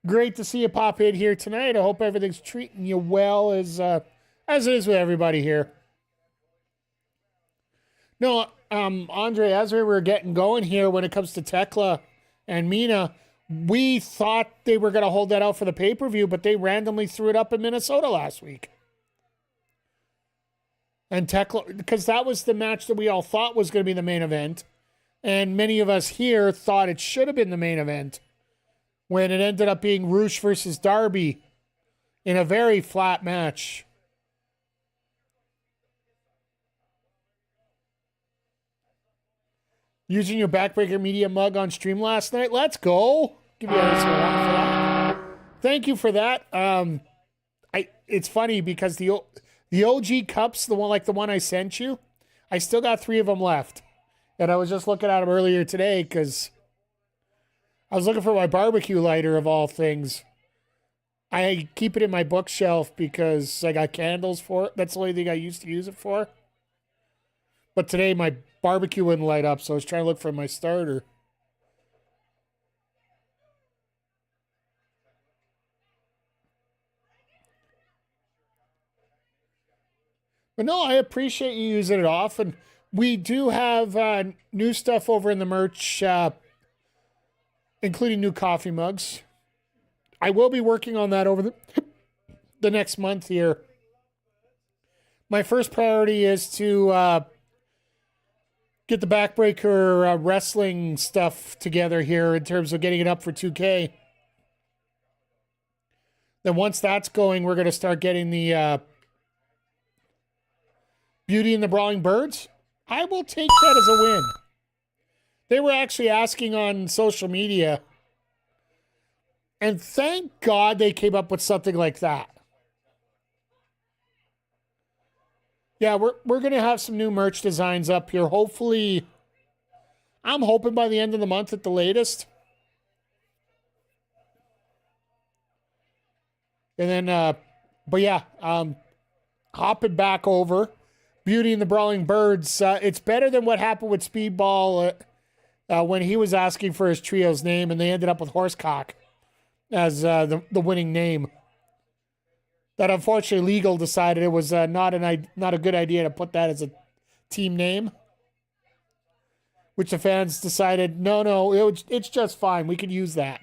Great to see you pop in here tonight. I hope everything's treating you well as it is with everybody here. No, Andre, as we were getting going here when it comes to Tekla and Mina, we thought they were going to hold that out for the pay-per-view, but they randomly threw it up in Minnesota last week. And Tekla, because that was the match that we all thought was going to be the main event, and many of us here thought it should have been the main event, when it ended up being Roosh versus Darby in a very flat match. Using your Backbreaker Media mug on stream last night. Let's go. Give you a nice one for that. Thank you for that. It's funny because the OG cups, the one I sent you, I still got 3 of them left. And I was just looking at them earlier today because I was looking for my barbecue lighter of all things. I keep it in my bookshelf because I got candles for it. That's the only thing I used to use it for. But today my barbecue wouldn't light up, so I was trying to look for my starter. But no, I appreciate you using it off. And we do have new stuff over in the merch, including new coffee mugs. I will be working on that over the next month here. My first priority is to get the backbreaker wrestling stuff together here in terms of getting it up for 2K. Then once that's going, we're going to start getting the Beauty and the Brawling Birds. I will take that as a win. They were actually asking on social media, and thank God they came up with something like that. Yeah, we're going to have some new merch designs up here. Hopefully, I'm hoping by the end of the month at the latest. And then, but yeah, hopping back over Beauty and the Brawling Birds. It's better than what happened with Speedball when he was asking for his trio's name, and they ended up with Horsecock as the winning name. That unfortunately Legal decided it was not a good idea to put that as a team name, which the fans decided no, it's just fine. We could use that.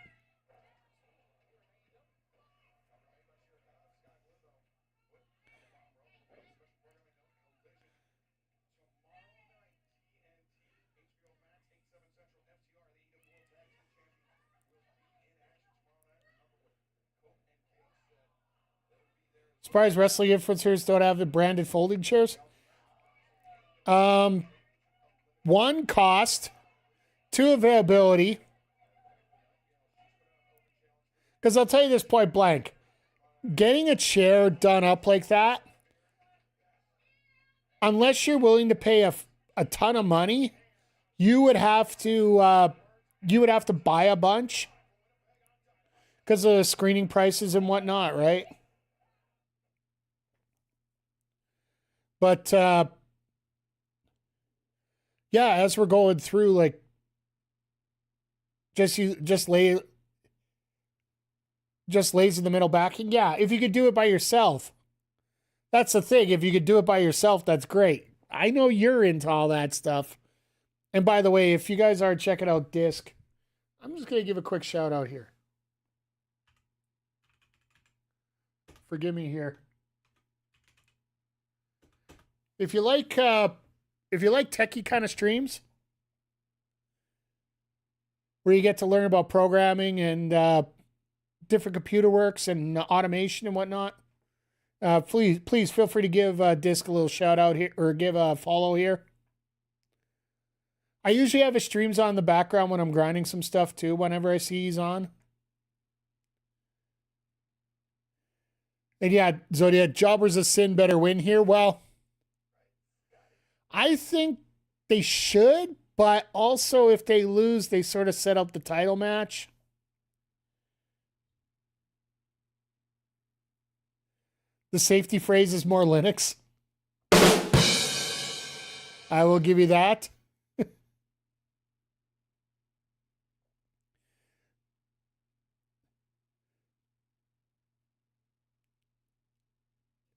Surprised wrestling influencers don't have the branded folding chairs. One, cost. Two, availability. Because I'll tell you this point blank. Getting a chair done up like that, unless you're willing to pay a ton of money, you would have to buy a bunch because of the screening prices and whatnot, right? But yeah, as we're going through, like, just lays in the middle backing. Yeah, if you could do it by yourself, that's the thing. If you could do it by yourself, that's great. I know you're into all that stuff. And by the way, if you guys aren't checking out Disc, I'm just gonna give a quick shout out here. Forgive me here. If you like techie kind of streams where you get to learn about programming and different computer works and automation and whatnot, please feel free to give Disc a little shout out here or give a follow here. I usually have his streams on in the background when I'm grinding some stuff too, whenever I see he's on. And yeah, Zodiac, Jobbers of Sin better win here. Well, I think they should, but also if they lose, they sort of set up the title match. The safety phrase is more Linux. I will give you that.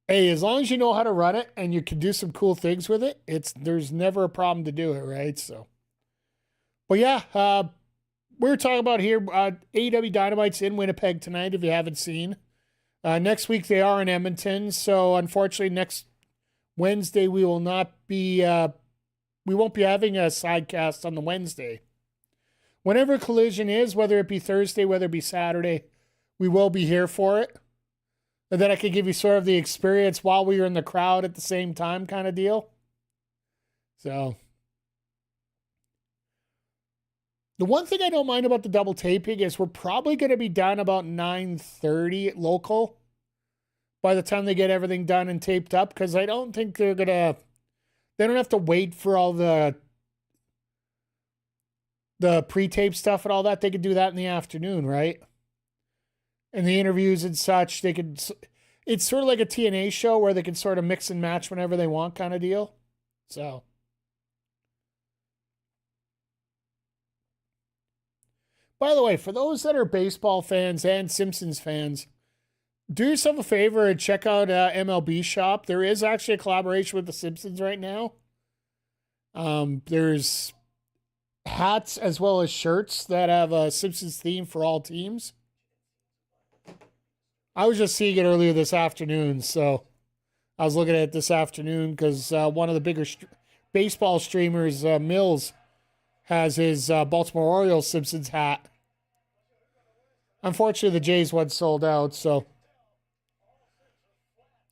Hey, as long as you know how to run it and you can do some cool things with it, there's never a problem to do it, right? So, but yeah, we're talking about here AEW Dynamite's in Winnipeg tonight. If you haven't seen, next week they are in Edmonton. So unfortunately, next Wednesday we won't be having a sidecast on the Wednesday. Whenever Collision is, whether it be Thursday, whether it be Saturday, we will be here for it. And then I could give you sort of the experience while we were in the crowd at the same time kind of deal. So, the one thing I don't mind about the double taping is we're probably going to be done about 9:30 local by the time they get everything done and taped up, because I don't think they don't have to wait for all the the pre-tape stuff and all that, they could do that in the afternoon, right? And the interviews and such, they could. It's sort of like a TNA show where they can sort of mix and match whenever they want, kind of deal. So, by the way, for those that are baseball fans and Simpsons fans, do yourself a favor and check out MLB Shop. There is actually a collaboration with the Simpsons right now. There's hats as well as shirts that have a Simpsons theme for all teams. I was just seeing it earlier this afternoon, so I was looking at it this afternoon because one of the bigger baseball streamers, Mills, has his Baltimore Orioles Simpsons hat. Unfortunately, the Jays one sold out, so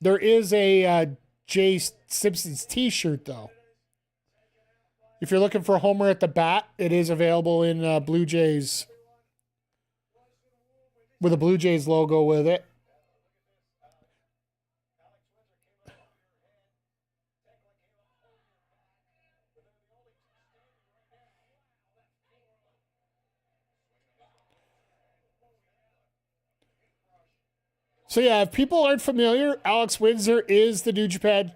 there is a Jays Simpsons t-shirt, though. If you're looking for Homer at the bat, it is available in Blue Jays, with a Blue Jays logo with it. So yeah, if people aren't familiar, Alex Windsor is the New Japan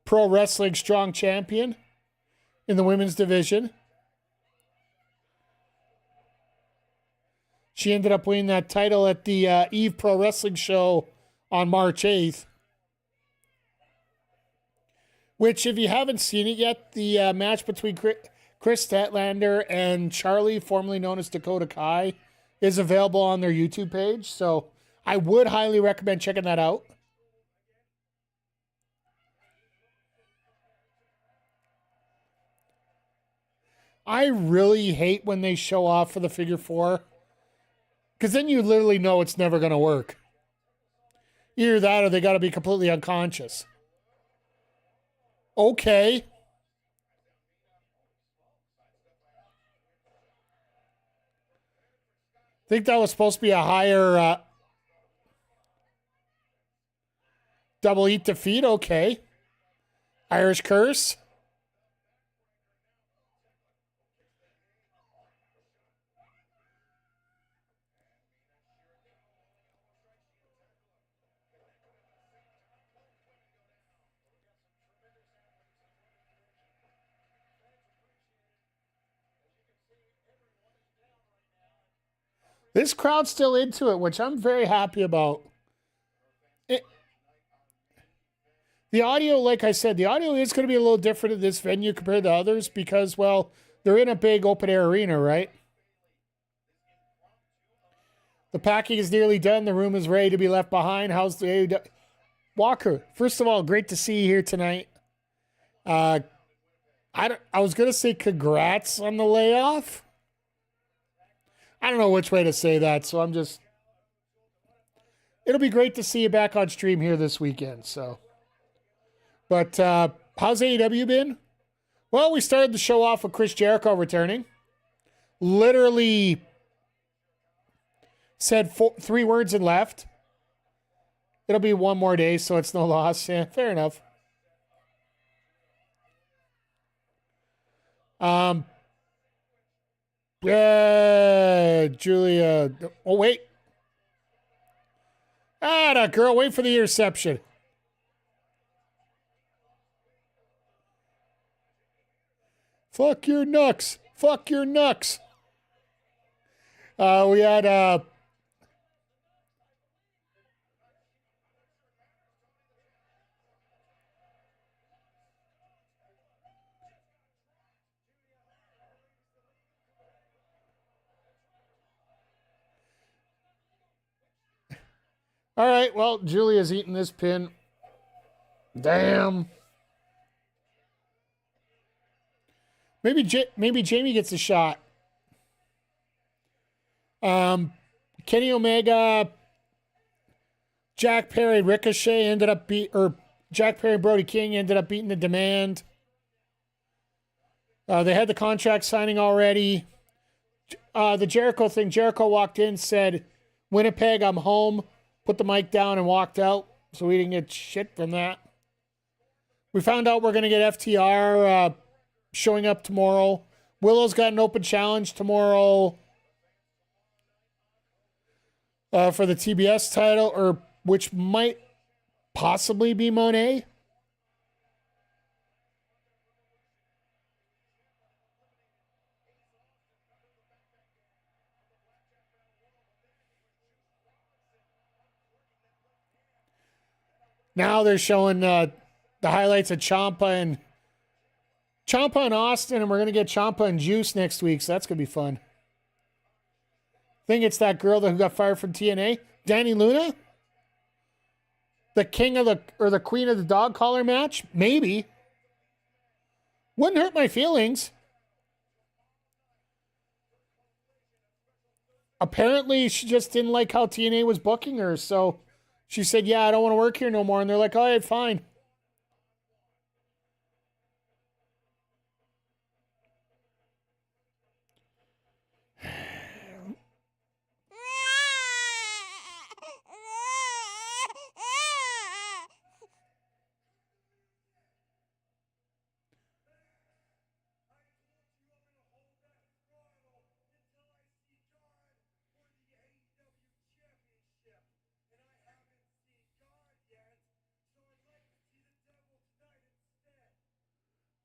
Pro Wrestling Strong Champion in the women's division. She ended up winning that title at the Eve Pro Wrestling show on March 8th. Which, if you haven't seen it yet, the match between Chris Statlander and Charlie, formerly known as Dakota Kai, is available on their YouTube page. So I would highly recommend checking that out. I really hate when they show off for the figure four, because then you literally know it's never going to work. Either that or they got to be completely unconscious. Okay. Think that was supposed to be a higher double eat defeat. Okay. Irish curse. This crowd's still into it, which I'm very happy about. The audio, like I said, the audio is going to be a little different in this venue compared to others because, well, they're in a big open-air arena, right? The packing is nearly done. The room is ready to be left behind. How's the AEW? Walker, first of all, great to see you here tonight. I was going to say congrats on the layoff. I don't know which way to say that, so I'm just... It'll be great to see you back on stream here this weekend, so... But how's AEW been? Well, we started the show off with Chris Jericho returning. Literally said 3 words and left. It'll be one more day, so it's no loss. Yeah, fair enough. Yeah, Julia. Oh, wait. That girl. Wait for the interception. Fuck your knucks. Fuck your knucks. We had all right, well, Julia's eating this pin. Damn. Maybe Jamie gets a shot. Kenny Omega, Jack Perry, Ricochet ended up Jack Perry and Brody King ended up beating the Demand. They had the contract signing already. The Jericho thing, Jericho walked in, said, Winnipeg, I'm home, put the mic down and walked out. So we didn't get shit from that. We found out we're going to get FTR showing up tomorrow Willow's got an open challenge tomorrow for the TBS title, or which might possibly be Monet. Now they're showing the highlights of Ciampa and Austin, and we're going to get Ciampa and Juice next week, so that's going to be fun. I think it's that girl who got fired from TNA, Danny Luna? The king of the queen of the dog collar match? Maybe. Wouldn't hurt my feelings. Apparently, she just didn't like how TNA was booking her, so she said, yeah, I don't want to work here no more. And they're like, all right, fine.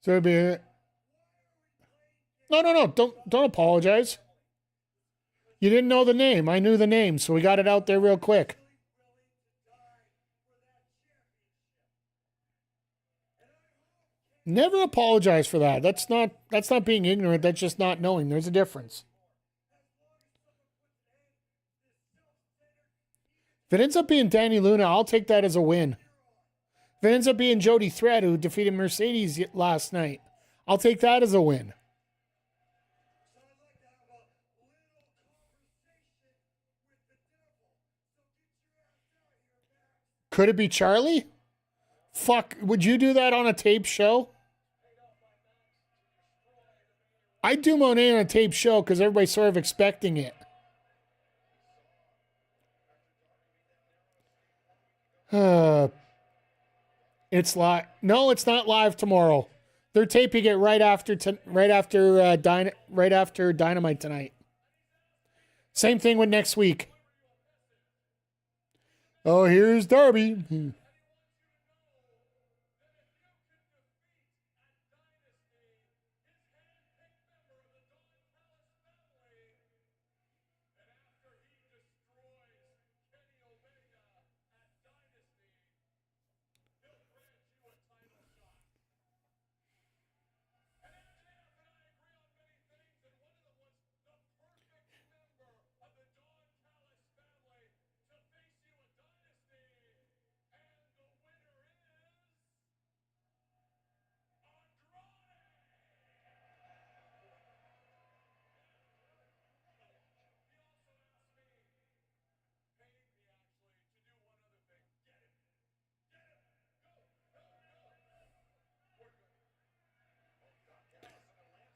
So it'd be no. Don't apologize. You didn't know the name. I knew the name, so we got it out there real quick. Never apologize for that. That's not being ignorant. That's just not knowing. There's a difference. If it ends up being Danny Luna, I'll take that as a win. If it ends up being Jody Thread, who defeated Mercedes last night, I'll take that as a win. Could it be Charlie? Fuck, would you do that on a tape show? I'd do Monet on a tape show because everybody's sort of expecting it. It's live. No, it's not live tomorrow. They're taping it right after Dynamite tonight. Same thing with next week. Oh, here's Darby.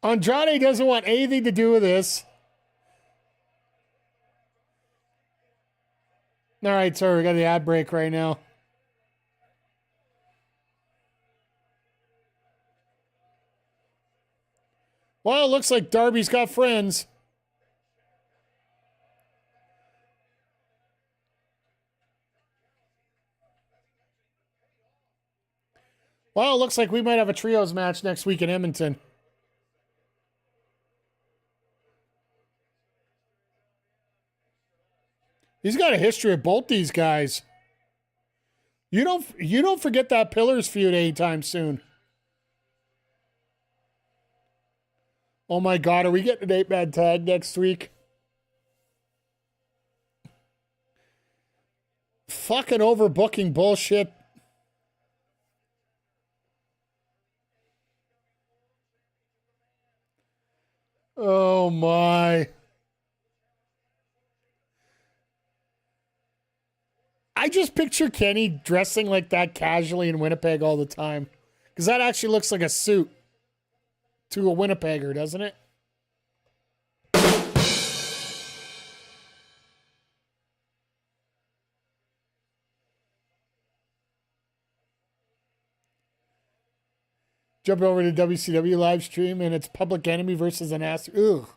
Andrade doesn't want anything to do with this. All right, sorry, we got the ad break right now. Well, it looks like Darby's got friends. Well, it looks like we might have a trios match next week in Edmonton. He's got a history of both these guys. You don't forget that Pillars feud anytime soon. Oh my God, are we getting an 8-man tag next week? Fucking overbooking bullshit. Oh my. I just picture Kenny dressing like that casually in Winnipeg all the time. Because that actually looks like a suit to a Winnipegger, doesn't it? Jump over to WCW live stream and it's Public Enemy versus an ass. Ugh.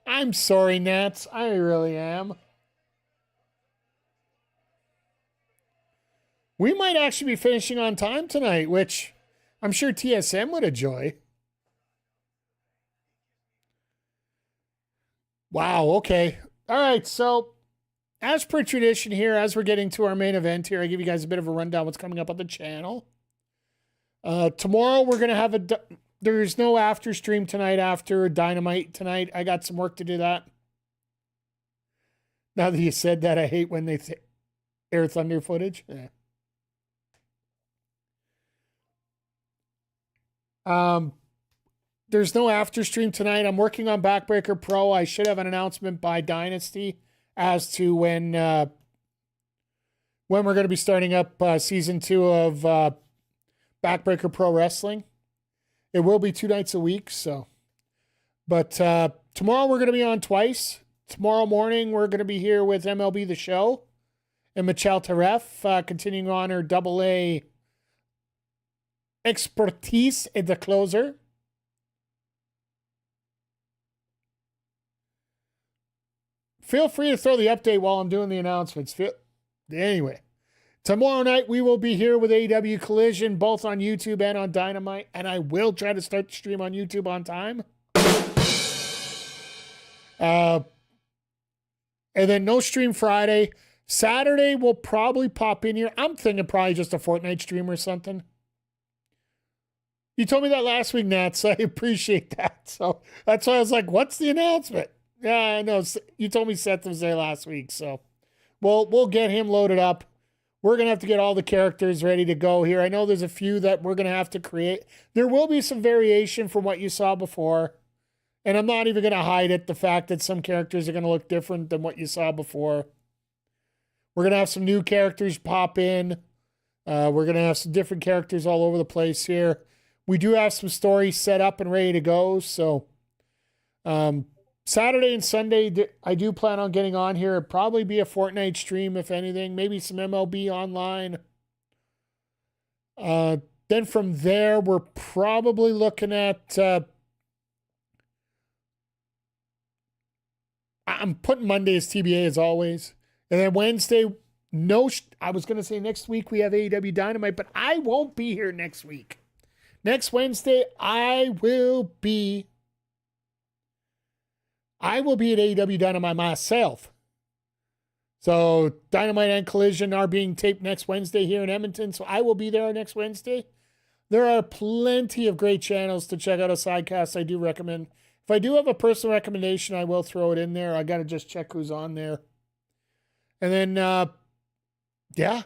I'm sorry, Nats. I really am. We might actually be finishing on time tonight, which I'm sure TSM would enjoy. Wow, okay. All right, so as per tradition here, as we're getting to our main event here, I give you guys a bit of a rundown what's coming up on the channel. Tomorrow we're going to have there's no after stream tonight after Dynamite tonight. I got some work to do that. Now that you said that, I hate when they air Thunder footage. Yeah. There's no after stream tonight. I'm working on Backbreaker Pro. I should have an announcement by Dynasty as to when we're going to be starting up season 2 of Backbreaker Pro Wrestling. It will be 2 nights a week. So, but tomorrow we're going to be on twice. Tomorrow morning we're going to be here with MLB The Show and Michelle Taref, continuing on her AA expertise in the closer. Feel free to throw the update while I'm doing the announcements. Anyway, tomorrow night we will be here with AEW Collision, both on YouTube and on Dynamite, and I will try to start the stream on YouTube on time. And then no stream Friday. Saturday we'll probably pop in here. I'm thinking probably just a Fortnite stream or something. You told me that last week, Nat, so I appreciate that. So that's why I was like, what's the announcement? Yeah, I know. You told me Seth was there last week, so we'll get him loaded up. We're going to have to get all the characters ready to go here. I know there's a few that we're going to have to create. There will be some variation from what you saw before, and I'm not even going to hide it, the fact that some characters are going to look different than what you saw before. We're going to have some new characters pop in. We're going to have some different characters all over the place here. We do have some stories set up and ready to go, so Saturday and Sunday, I do plan on getting on here. It'll probably be a Fortnite stream, if anything. Maybe some MLB online. Then from there, we're probably looking at... I'm putting Monday as TBA as always. And then Wednesday, I was going to say next week we have AEW Dynamite, but I won't be here next week. Next Wednesday, I will be at AEW Dynamite myself. So Dynamite and Collision are being taped next Wednesday here in Edmonton, so I will be there next Wednesday. There are plenty of great channels to check out a Sidecast. I do recommend. If I do have a personal recommendation, I will throw it in there. I got to just check who's on there. And then, yeah.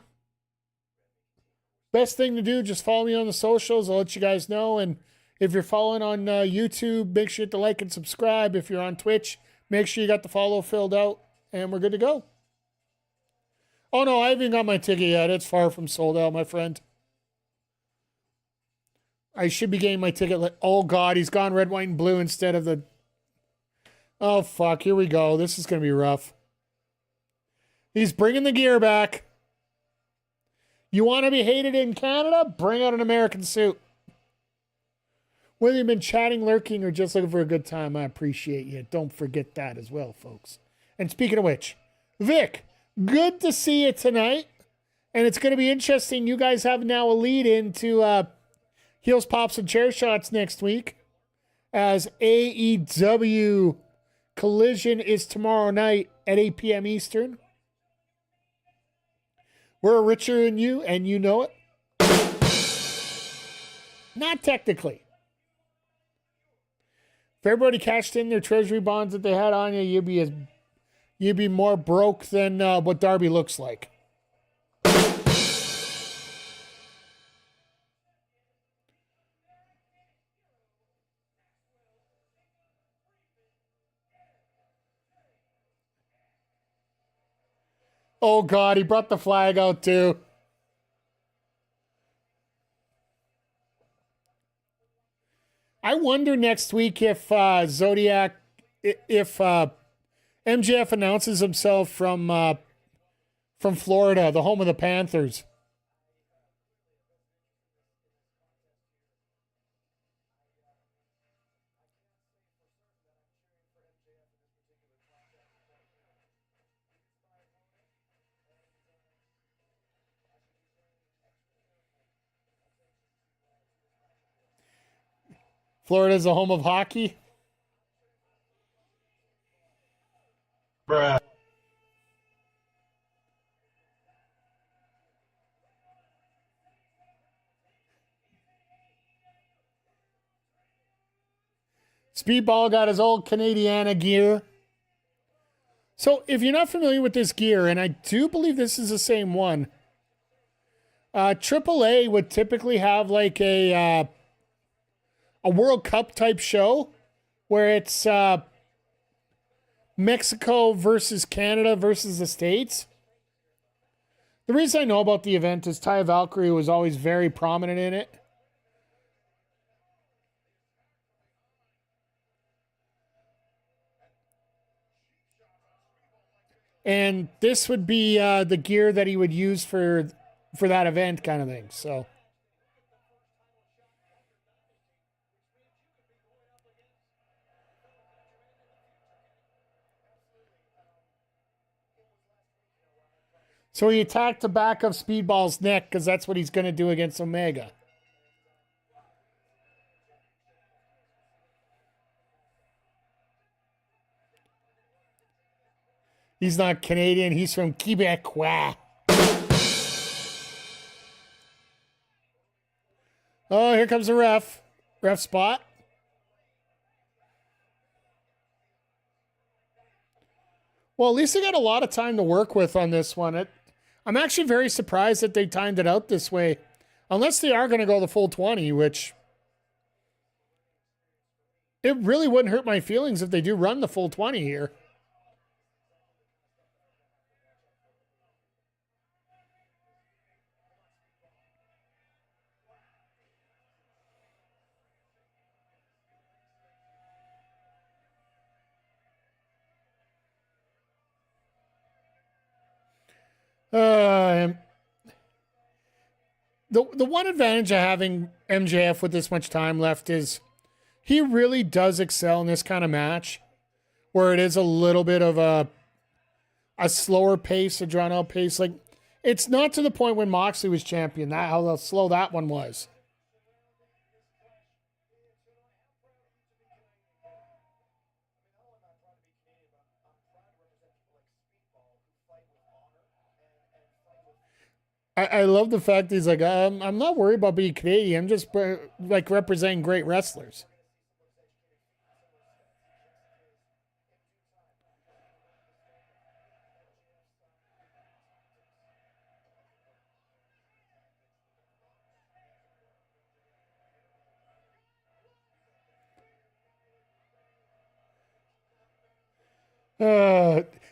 Best thing to do, just follow me on the socials. I'll let you guys know. And if you're following on YouTube, make sure to like and subscribe. If you're on Twitch, make sure you got the follow filled out. And we're good to go. Oh, no, I haven't got my ticket yet. It's far from sold out, my friend. I should be getting my ticket. Oh, God, he's gone red, white, and blue instead of the... Oh, fuck, here we go. This is going to be rough. He's bringing the gear back. You want to be hated in Canada? Bring out an American suit. Whether you've been chatting, lurking, or just looking for a good time, I appreciate you. Don't forget that as well, folks. And speaking of which, Vic, good to see you tonight. And it's going to be interesting. You guys have now a lead into Heels, Pops, and Chair Shots next week, as AEW Collision is tomorrow night at 8 p.m. Eastern. We're richer than you, and you know it. Not technically. If everybody cashed in their treasury bonds that they had on you, you'd be more broke than what Darby looks like. Oh, God, he brought the flag out, too. I wonder next week if Zodiac, if MJF announces himself from Florida, the home of the Panthers. Florida's the home of hockey. Bruh. Speedball got his old Canadiana gear. So if you're not familiar with this gear, and I do believe this is the same one, AAA would typically have like a World Cup type show where it's Mexico versus Canada versus the States. The reason I know about the event is Taya Valkyrie was always very prominent in it. And this would be the gear that he would use for that event kind of thing. So he attacked the back of Speedball's neck because that's what he's going to do against Omega. He's not Canadian. He's from Quebec. Wow. Oh, here comes the ref. Ref spot. Well, at least they got a lot of time to work with on this one. I'm actually very surprised that they timed it out this way. Unless they are going to go the full 20, which it really wouldn't hurt my feelings if they do run the full 20 here. The one advantage of having MJF with this much time left is he really does excel in this kind of match where it is a little bit of a slower pace, a drawn out pace. Like, it's not to the point when Moxley was champion, that how slow that one was. I love the fact he's like, I'm not worried about being Canadian. I'm just like representing great wrestlers.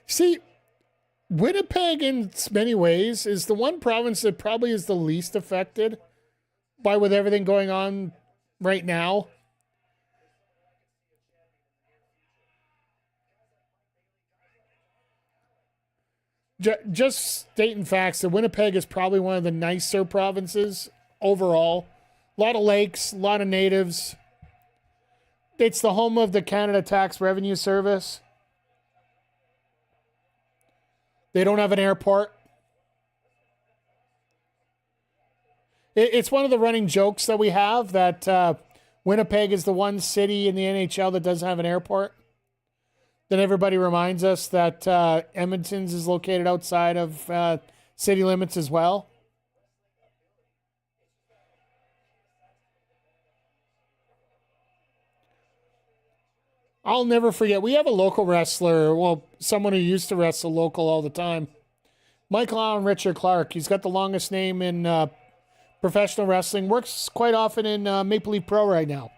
See, Winnipeg, in many ways, is the one province that probably is the least affected by with everything going on right now. Just stating facts, that Winnipeg is probably one of the nicer provinces overall. A lot of lakes, a lot of natives. It's the home of the Canada Tax Revenue Service. They don't have an airport. It's one of the running jokes that we have that Winnipeg is the one city in the NHL that doesn't have an airport. Then everybody reminds us that Edmonton's is located outside of city limits as well. I'll never forget. We have a local wrestler, well, someone who used to wrestle local all the time. Michael Allen Richard Clark. He's got the longest name in professional wrestling. Works quite often in Maple Leaf Pro right now.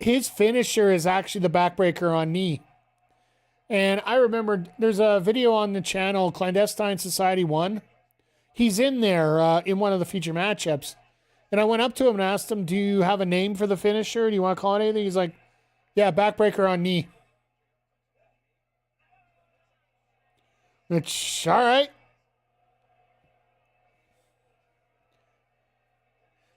His finisher is actually the backbreaker on knee. And I remember there's a video on the channel, Clandestine Society 1. He's in there in one of the feature matchups. And I went up to him and asked him, do you have a name for the finisher? Do you want to call it anything? He's like, yeah, backbreaker on knee. It's all right.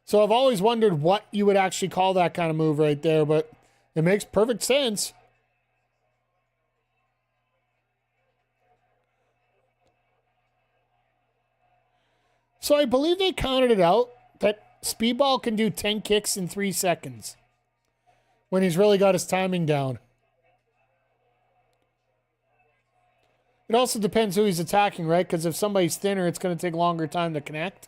So I've always wondered what you would actually call that kind of move right there, but it makes perfect sense. So I believe they counted it out that Speedball can do 10 kicks in 3 seconds when he's really got his timing down. It also depends who he's attacking, right? Because if somebody's thinner, it's going to take longer time to connect.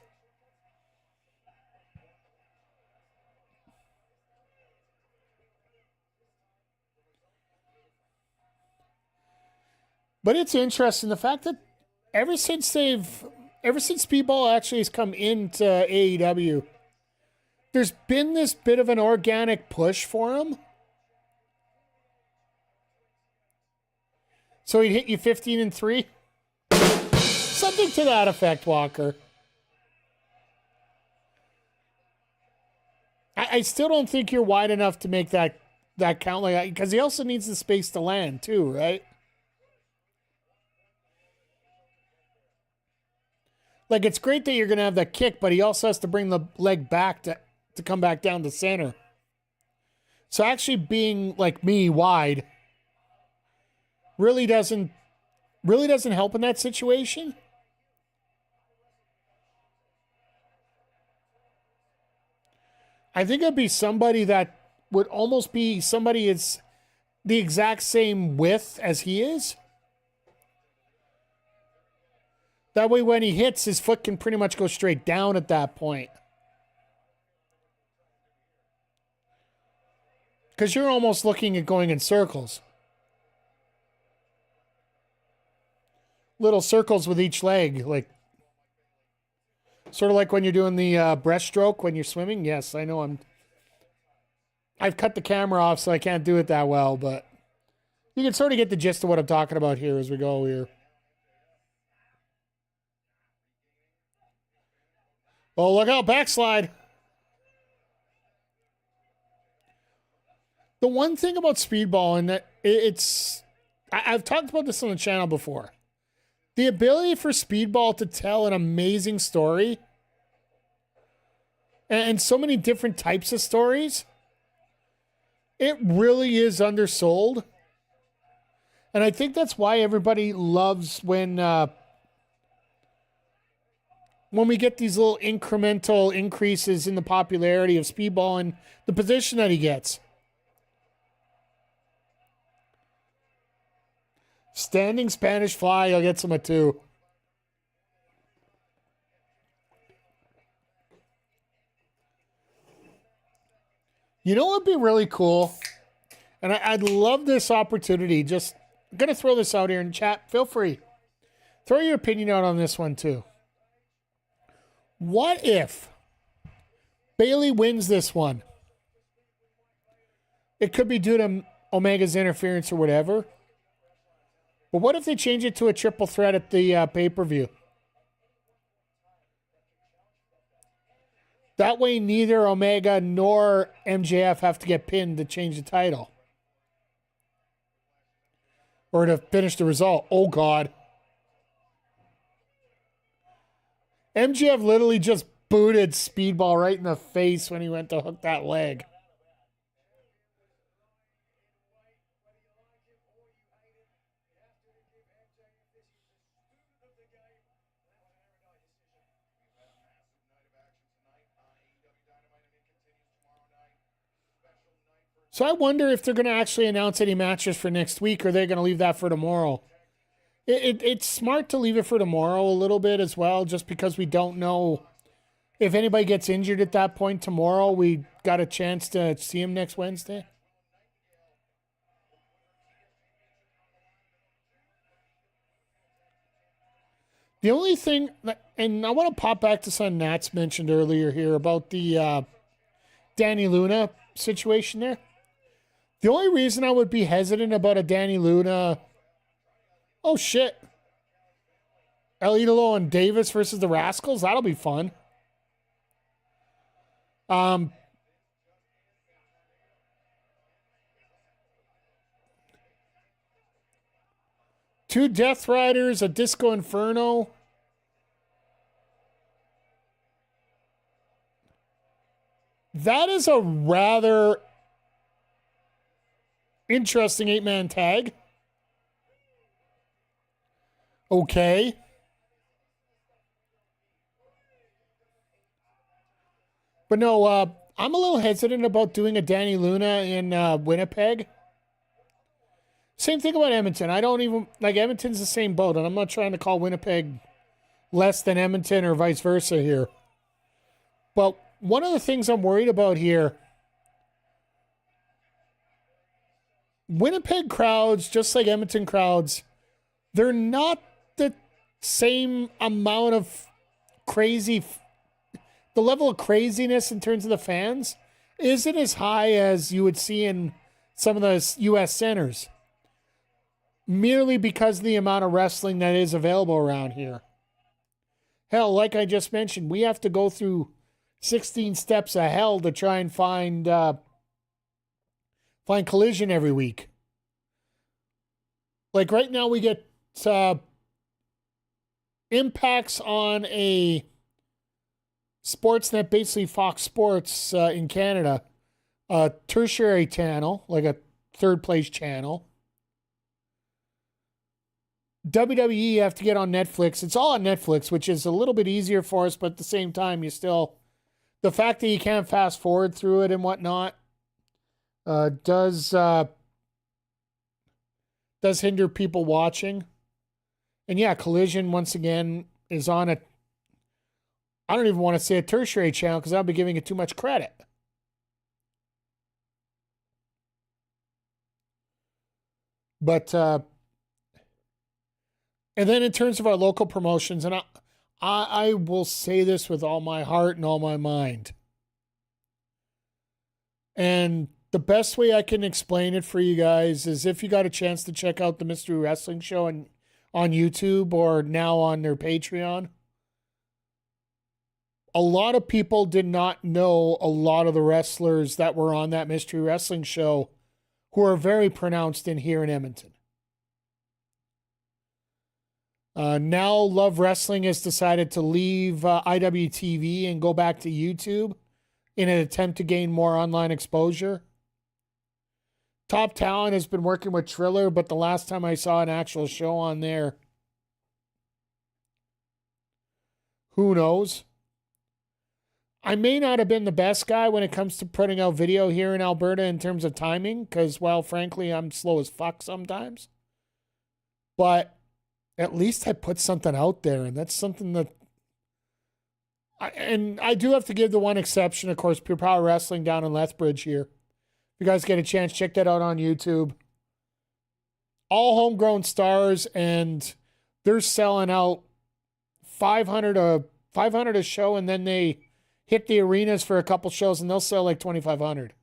But it's interesting, the fact that ever since Speedball actually has come into AEW, there's been this bit of an organic push for him. So he'd hit you 15-3? Something to that effect, Walker. I still don't think you're wide enough to make that count like that, because he also needs the space to land too, right? Like, it's great that you're going to have that kick, but he also has to bring the leg back to come back down to center. So actually being, like me, wide really doesn't help in that situation. I think it'd be somebody that would almost be somebody is the exact same width as he is. That way when he hits, his foot can pretty much go straight down at that point. Because you're almost looking at going in circles. Little circles with each leg. Like, sort of like when you're doing the breaststroke when you're swimming. Yes, I know I've cut the camera off, so I can't do it that well. But you can sort of get the gist of what I'm talking about here as we go here. Oh, look out, backslide. The one thing about Speedball, and that I've talked about this on the channel before. The ability for Speedball to tell an amazing story, and so many different types of stories, it really is undersold. And I think that's why everybody loves when we get these little incremental increases in the popularity of Speedball and the position that he gets. Standing Spanish Fly, I'll get some at 2. You know what would be really cool? And I'd love this opportunity. Just I'm going to throw this out here in chat. Feel free. Throw your opinion out on this one too. What if Bayley wins this one? It could be due to Omega's interference or whatever. But what if they change it to a triple threat at the pay-per-view? That way neither Omega nor MJF have to get pinned to change the title. Or to finish the result. Oh, God. MJF literally just booted Speedball right in the face when he went to hook that leg. So I wonder if they're going to actually announce any matches for next week, or they're going to leave that for tomorrow. It's smart to leave it for tomorrow a little bit as well, just because we don't know if anybody gets injured at that point tomorrow. We got a chance to see him next Wednesday. The only thing, and I want to pop back to something Nats mentioned earlier here about the Danny Luna situation there. The only reason I would be hesitant about a Danny Luna... Oh, shit. El Idolo and Davis versus the Rascals? That'll be fun. Two Death Riders, a Disco Inferno. That is a rather interesting 8-man tag. Okay. But no, I'm a little hesitant about doing a Danny Luna in Winnipeg. Same thing about Edmonton. I don't even like Edmonton's the same boat, and I'm not trying to call Winnipeg less than Edmonton or vice versa here. But one of the things I'm worried about here, Winnipeg crowds, just like Edmonton crowds, they're not the same amount of crazy. The level of craziness in terms of the fans isn't as high as you would see in some of the U.S. centers, merely because of the amount of wrestling that is available around here. Hell, like I just mentioned, we have to go through 16 steps of hell to try and find Collision every week. Like right now, we get impacts on a Sportsnet, basically Fox Sports in Canada, a tertiary channel, like a third place channel. WWE you have to get on Netflix. It's all on Netflix, which is a little bit easier for us, but at the same time, you still, the fact that you can't fast forward through it and whatnot does hinder people watching. And yeah, Collision once again is on a, I don't even want to say a tertiary channel because I'll be giving it too much credit. But and then in terms of our local promotions, and I will say this with all my heart and all my mind. And the best way I can explain it for you guys is if you got a chance to check out the Mystery Wrestling Show on YouTube or now on their Patreon. A lot of people did not know a lot of the wrestlers that were on that Mystery Wrestling Show who are very pronounced in here in Edmonton. Now Love Wrestling has decided to leave IWTV and go back to YouTube in an attempt to gain more online exposure. Top Talent has been working with Triller, but the last time I saw an actual show on there, who knows? I may not have been the best guy when it comes to putting out video here in Alberta in terms of timing, because, well, frankly, I'm slow as fuck sometimes. But at least I put something out there, and that's something that... I do have to give the one exception, of course, Pure Power Wrestling down in Lethbridge here. If you guys get a chance, check that out on YouTube. All homegrown stars, and they're selling out 500 a show, and then they hit the arenas for a couple shows, and they'll sell like 2,500.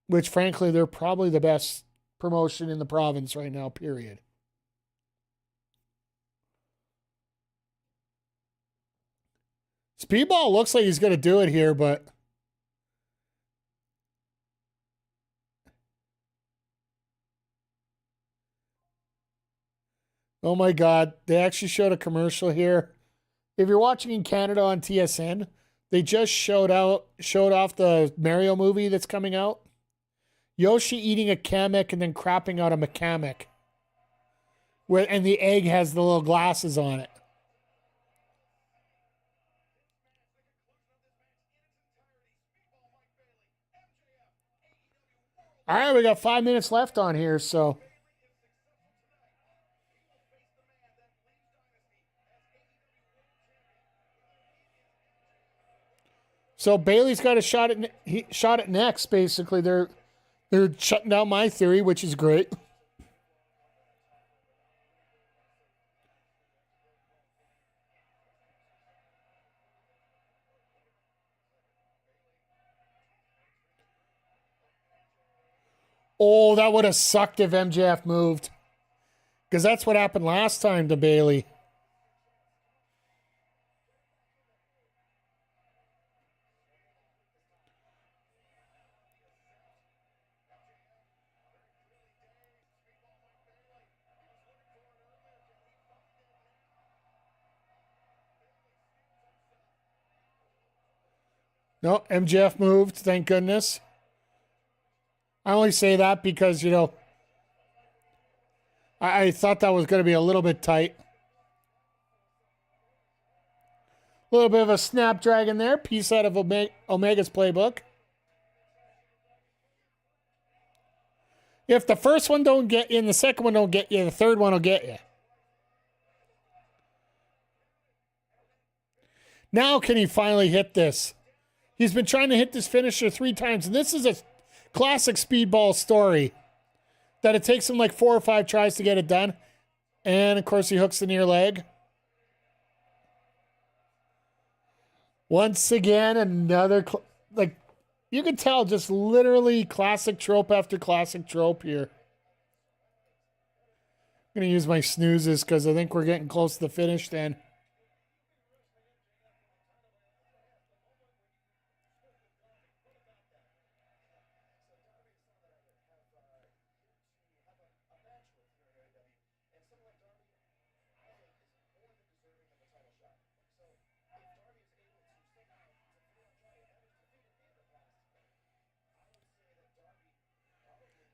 Which, frankly, they're probably the best promotion in the province right now, period. Speedball looks like he's going to do it here, but... Oh my God, they actually showed a commercial here. If you're watching in Canada on TSN, they just showed off the Mario movie that's coming out. Yoshi eating a Kamek and then crapping out a McCamek. And the egg has the little glasses on it. All right, we got 5 minutes left on here, so... So Bailey's got a shot at next, basically. They're shutting down my theory, which is great. Oh, that would have sucked if MJF moved. Because that's what happened last time to Bailey. No, MJF moved, thank goodness. I only say that because, you know, I thought that was going to be a little bit tight. A little bit of a snapdragon there. Piece out of Omega's playbook. If the first one don't get you and the second one don't get you, the third one will get you. Now can he finally hit this? He's been trying to hit this finisher 3 times, and this is a classic speedball story that it takes him like 4 or 5 tries to get it done. And, of course, he hooks the near leg. Once again, another, like, you can tell just literally classic trope after classic trope here. I'm going to use my snoozes because I think we're getting close to the finish then.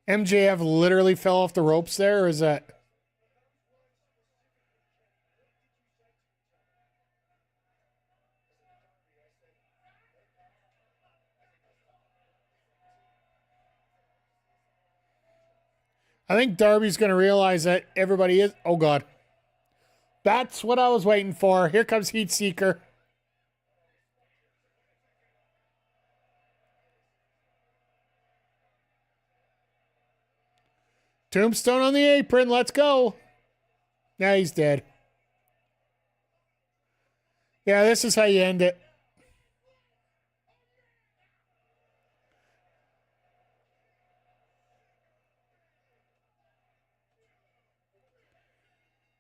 MJF literally fell off the ropes there, or is that? I think Darby's going to realize that everybody is. Oh, God. That's what I was waiting for. Here comes Heat Seeker. Tombstone on the apron. Let's go. Now he's dead. Yeah, this is how you end it.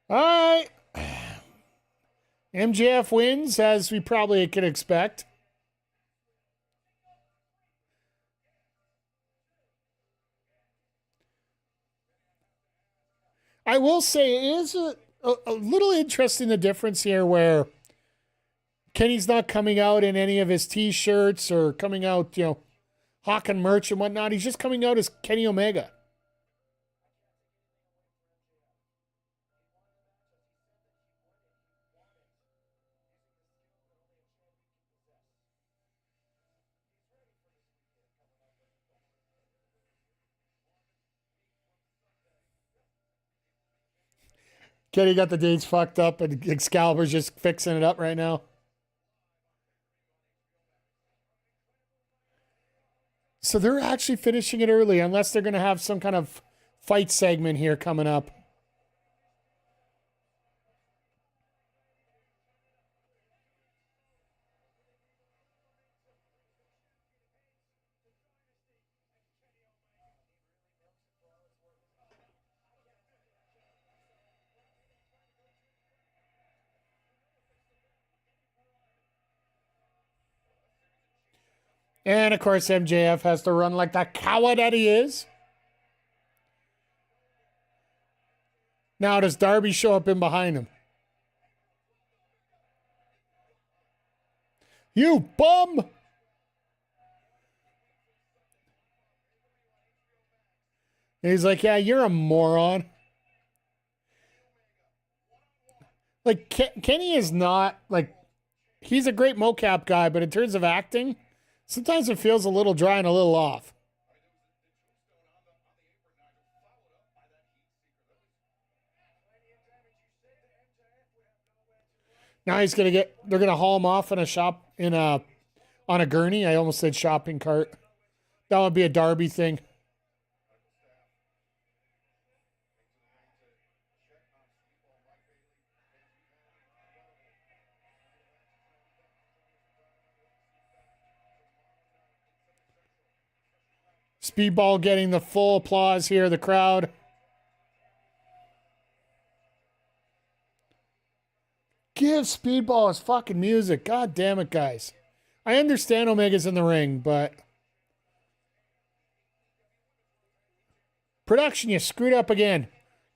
All right. MJF wins, as we probably could expect. I will say it is a little interesting, the difference here where Kenny's not coming out in any of his T-shirts or coming out, hawking merch and whatnot. He's just coming out as Kenny Omega. Kenny got the dates fucked up, and Excalibur's just fixing it up right now. So they're actually finishing it early, unless they're going to have some kind of fight segment here coming up. And, of course, MJF has to run like the coward that he is. Now, does Darby show up in behind him? You bum! And he's like, yeah, you're a moron. Like, Kenny is not, like, he's a great mocap guy, but in terms of acting, sometimes it feels a little dry and a little off. Now they're gonna haul him off on a gurney. I almost said shopping cart. That would be a Darby thing. Speedball getting the full applause here, the crowd. Give Speedball his fucking music. God damn it, guys. I understand Omega's in the ring, but production, you screwed up again.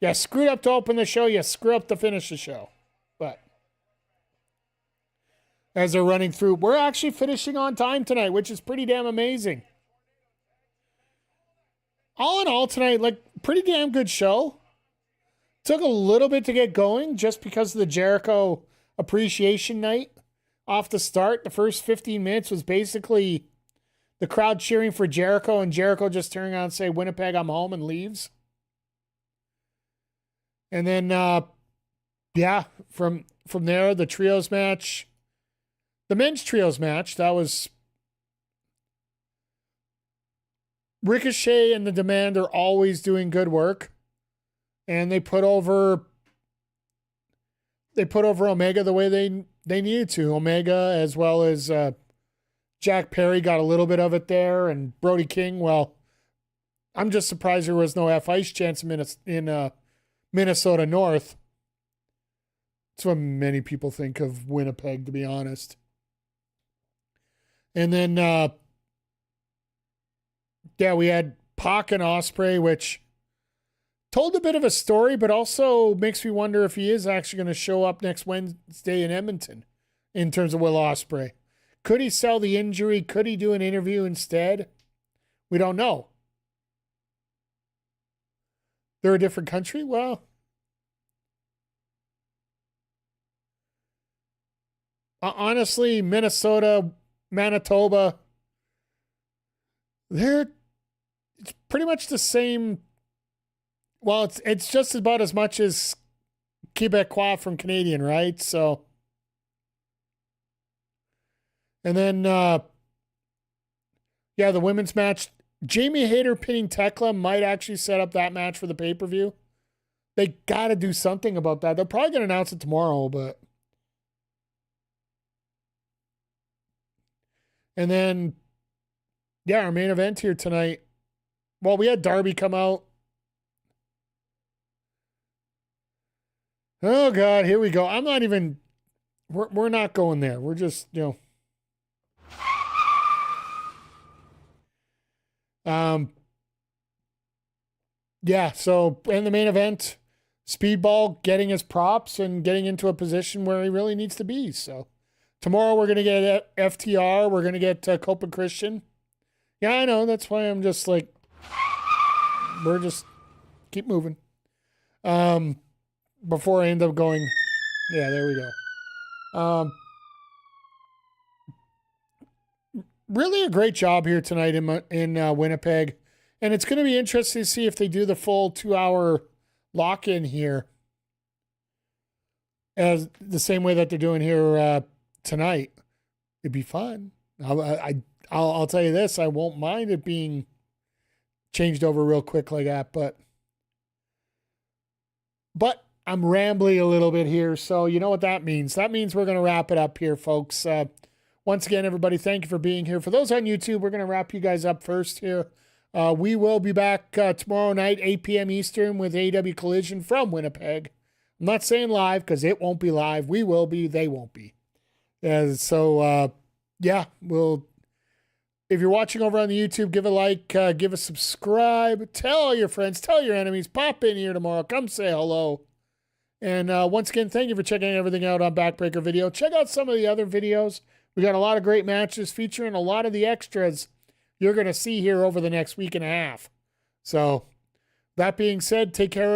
You screwed up to open the show. You screw up to finish the show. But as they're running through, we're actually finishing on time tonight, which is pretty damn amazing. All in all tonight, like, pretty damn good show. Took a little bit to get going just because of the Jericho appreciation night off the start. The first 15 minutes was basically the crowd cheering for Jericho and Jericho just turning around and say, Winnipeg, I'm home, and leaves. And then, from there, the trios match, the men's trios match, that was Ricochet and the Demand are always doing good work. And they put over Omega the way they needed to. Omega, as well as Jack Perry, got a little bit of it there, and Brody King. Well, I'm just surprised there was no F-Ice chance in Minnesota North. That's what many people think of Winnipeg, to be honest. And then, we had PAC and Ospreay, which told a bit of a story, but also makes me wonder if he is actually going to show up next Wednesday in Edmonton in terms of Will Ospreay. Could he sell the injury? Could he do an interview instead? We don't know. They're a different country? Well, honestly, Minnesota, Manitoba, it's pretty much the same. Well, it's just about as much as Quebecois from Canadian, right? So, and then, the women's match, Jamie Hayter pinning Tekla might actually set up that match for the pay-per-view. They got to do something about that. They're probably going to announce it tomorrow, but. And then, our main event here tonight. Well, we had Darby come out. Oh, God, here we go. I'm not even, we're not going there. We're just, so in the main event, Speedball getting his props and getting into a position where he really needs to be. So tomorrow we're going to get FTR. We're going to get Cope and Christian. Yeah, I know. That's why I'm just like, we're just keep moving. Before I end up going, there we go. Really a great job here tonight in Winnipeg. And it's going to be interesting to see if they do the full 2-hour lock-in here as the same way that they're doing here tonight. It'd be fun. I'll tell you this, I won't mind it being changed over real quick like that, but I'm rambling a little bit here, so you know what that means. That means we're going to wrap it up here, folks. Once again, everybody, thank you for being here. For those on YouTube, we're going to wrap you guys up first here. We will be back tomorrow night, 8 p.m. Eastern, with AEW Collision from Winnipeg. I'm not saying live because it won't be live. We will be. They won't be. If you're watching over on the YouTube, give a like, give a subscribe, tell all your friends, tell your enemies, pop in here tomorrow, come say hello. And once again, thank you for checking everything out on Backbreaker Video. Check out some of the other videos. We got a lot of great matches featuring a lot of the extras you're going to see here over the next week and a half. So, that being said, take care.